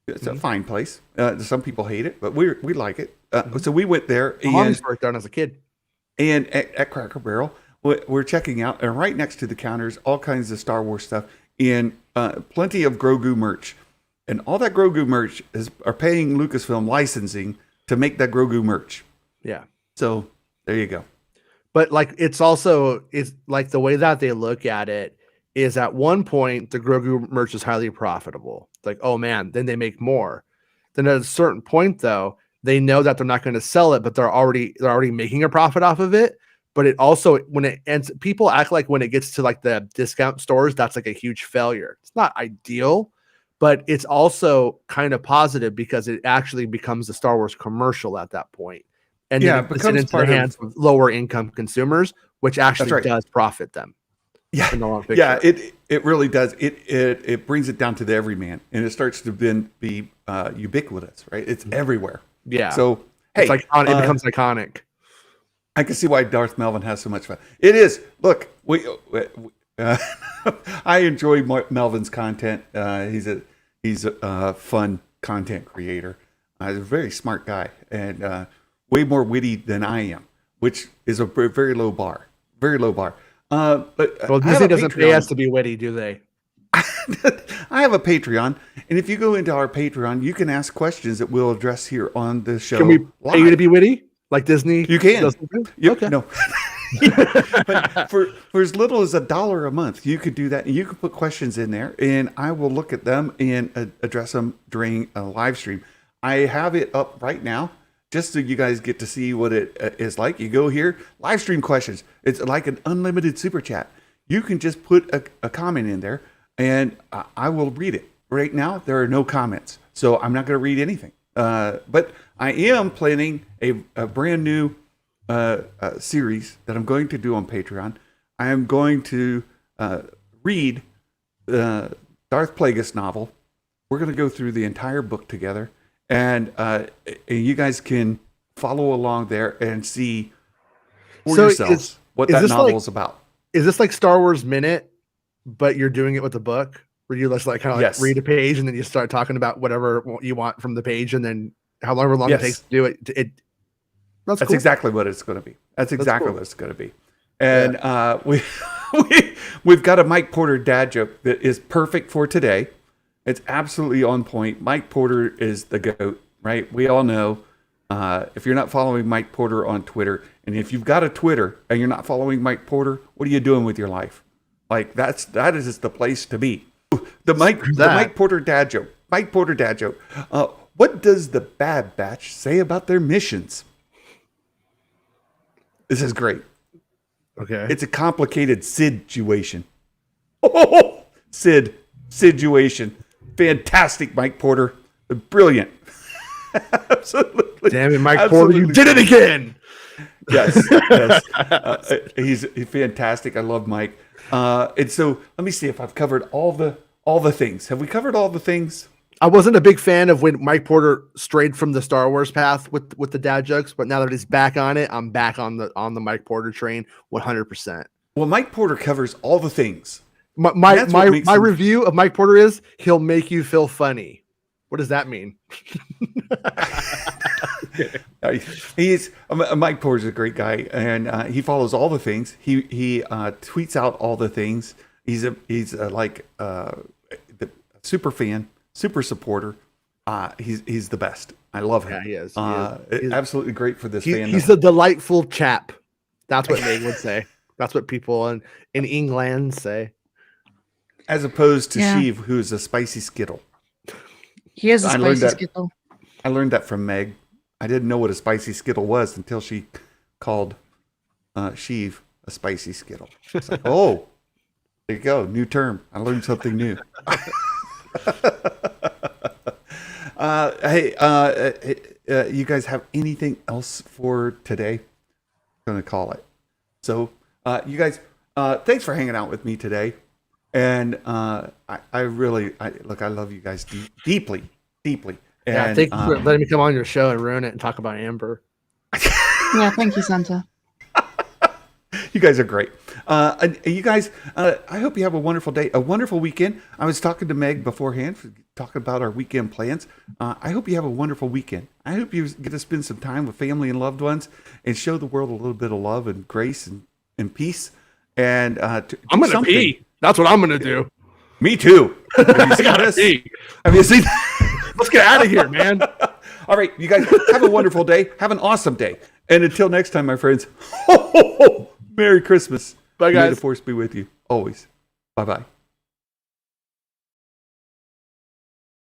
It's a fine place. Some people hate it, but we like it. So we went there. I always worked down as a kid. And at Cracker Barrel, we're checking out, and right next to the counters, all kinds of Star Wars stuff, and plenty of Grogu merch. And all that Grogu merch are paying Lucasfilm licensing to make that Grogu merch. Yeah. So there you go. But like it's like the way that they look at it is at one point the Grogu merch is highly profitable. It's like, oh man, then they make more. Then at a certain point though, they know that they're not going to sell it, but they're already making a profit off of it. But it also when it ends, people act like when it gets to like the discount stores, that's like a huge failure. It's not ideal, but it's also kind of positive because it actually becomes a Star Wars commercial at that point. And then it becomes into the hands of lower income consumers, which actually does profit them. Yeah, in the long picture. It really does. It brings it down to the everyman, and it starts to then be ubiquitous, right? It's everywhere. Yeah. So hey, it's like it becomes iconic. I can see why Darth Melvin has so much fun. It is. Look, I enjoy Melvin's content. He's a fun content creator. He's a very smart guy and way more witty than I am, which is a very low bar. Very low bar. But Disney doesn't pay us to be witty, do they? I have a Patreon, and if you go into our Patreon, you can ask questions that we'll address here on the show. Can we pay you to be witty, like Disney? You can. Okay. No. But for as little as $1 a month, you could do that, and you can put questions in there, and I will look at them and address them during a live stream. I have it up right now, just so you guys get to see what it is like. You go here, live stream questions. It's like an unlimited super chat. You can just put a comment in there, and I will read it. Right now, there are no comments, so I'm not going to read anything. But I am planning a brand new series that I'm going to do on Patreon. I am going to read the Darth Plagueis novel. We're going to go through the entire book together, and you guys can follow along there and see for So yourselves what is that this novel like- is about. Is this like Star Wars Minute, but you're doing it with a book where you just like kind of Yes. read a page and then you start talking about whatever you want from the page, and then however long Yes. it takes to do it. That's That's cool. exactly what it's going to be. That's exactly cool. what it's going to be. And we've got a Mike Porter dad joke that is perfect for today. It's absolutely on point. Mike Porter is the GOAT, right? We all know. If you're not following Mike Porter on Twitter, and if you've got a Twitter and you're not following Mike Porter, what are you doing with your life? Like that is the place to be. The Mike Porter dad joke. Mike Porter dad joke. What does the Bad Batch say about their missions? This is great. Okay. It's a complicated situation. Oh, situation. Fantastic, Mike Porter. Brilliant. Absolutely. Damn it, Mike Absolutely. Porter, you did it again. Yes. He's fantastic. I love Mike. And so let me see if I've covered all the things. Have we covered all the things? I wasn't a big fan of when Mike Porter strayed from the Star Wars path with the dad jokes, but now that he's back on it, I'm back on the Mike Porter train 100%. Well, Mike Porter covers all the things. My That's what makes him- review of Mike Porter is he'll make you feel funny. What does that mean? Mike Porter's a great guy, and he follows all the things. He tweets out all the things. He's the super fan, super supporter. He's the best. I love him. Yeah, he is. He's absolutely great for this fandom. He's a delightful chap. That's what Meg would say. That's what people in England say. As opposed to Yeah. Sheev, who's a spicy Skittle. He is a I learned spicy that- Skittle. I learned that from Meg. I didn't know what a spicy Skittle was until she called Sheev a spicy Skittle. It's like, oh, there you go. New term. I learned something new. You guys have anything else for today? I'm going to call it. So, you guys, thanks for hanging out with me today. And I love you guys deeply. And, Yeah, thank you for letting me come on your show and ruin it and talk about Amber. Yeah, thank you, Santa. You guys are great. And you guys, I hope you have a wonderful day, a wonderful weekend. I was talking to Meg beforehand, talking about our weekend plans. I hope you have a wonderful weekend. I hope you get to spend some time with family and loved ones and show the world a little bit of love and grace and peace. And I'm going to pee. That's what I'm going to do. Me too. Have you seen this? Pee. Have you seen Let's get out of here, man. All right, you guys have a wonderful day. Have an awesome day. And until next time, my friends, Merry Christmas. Bye, May guys. the force be with you always. Bye-bye.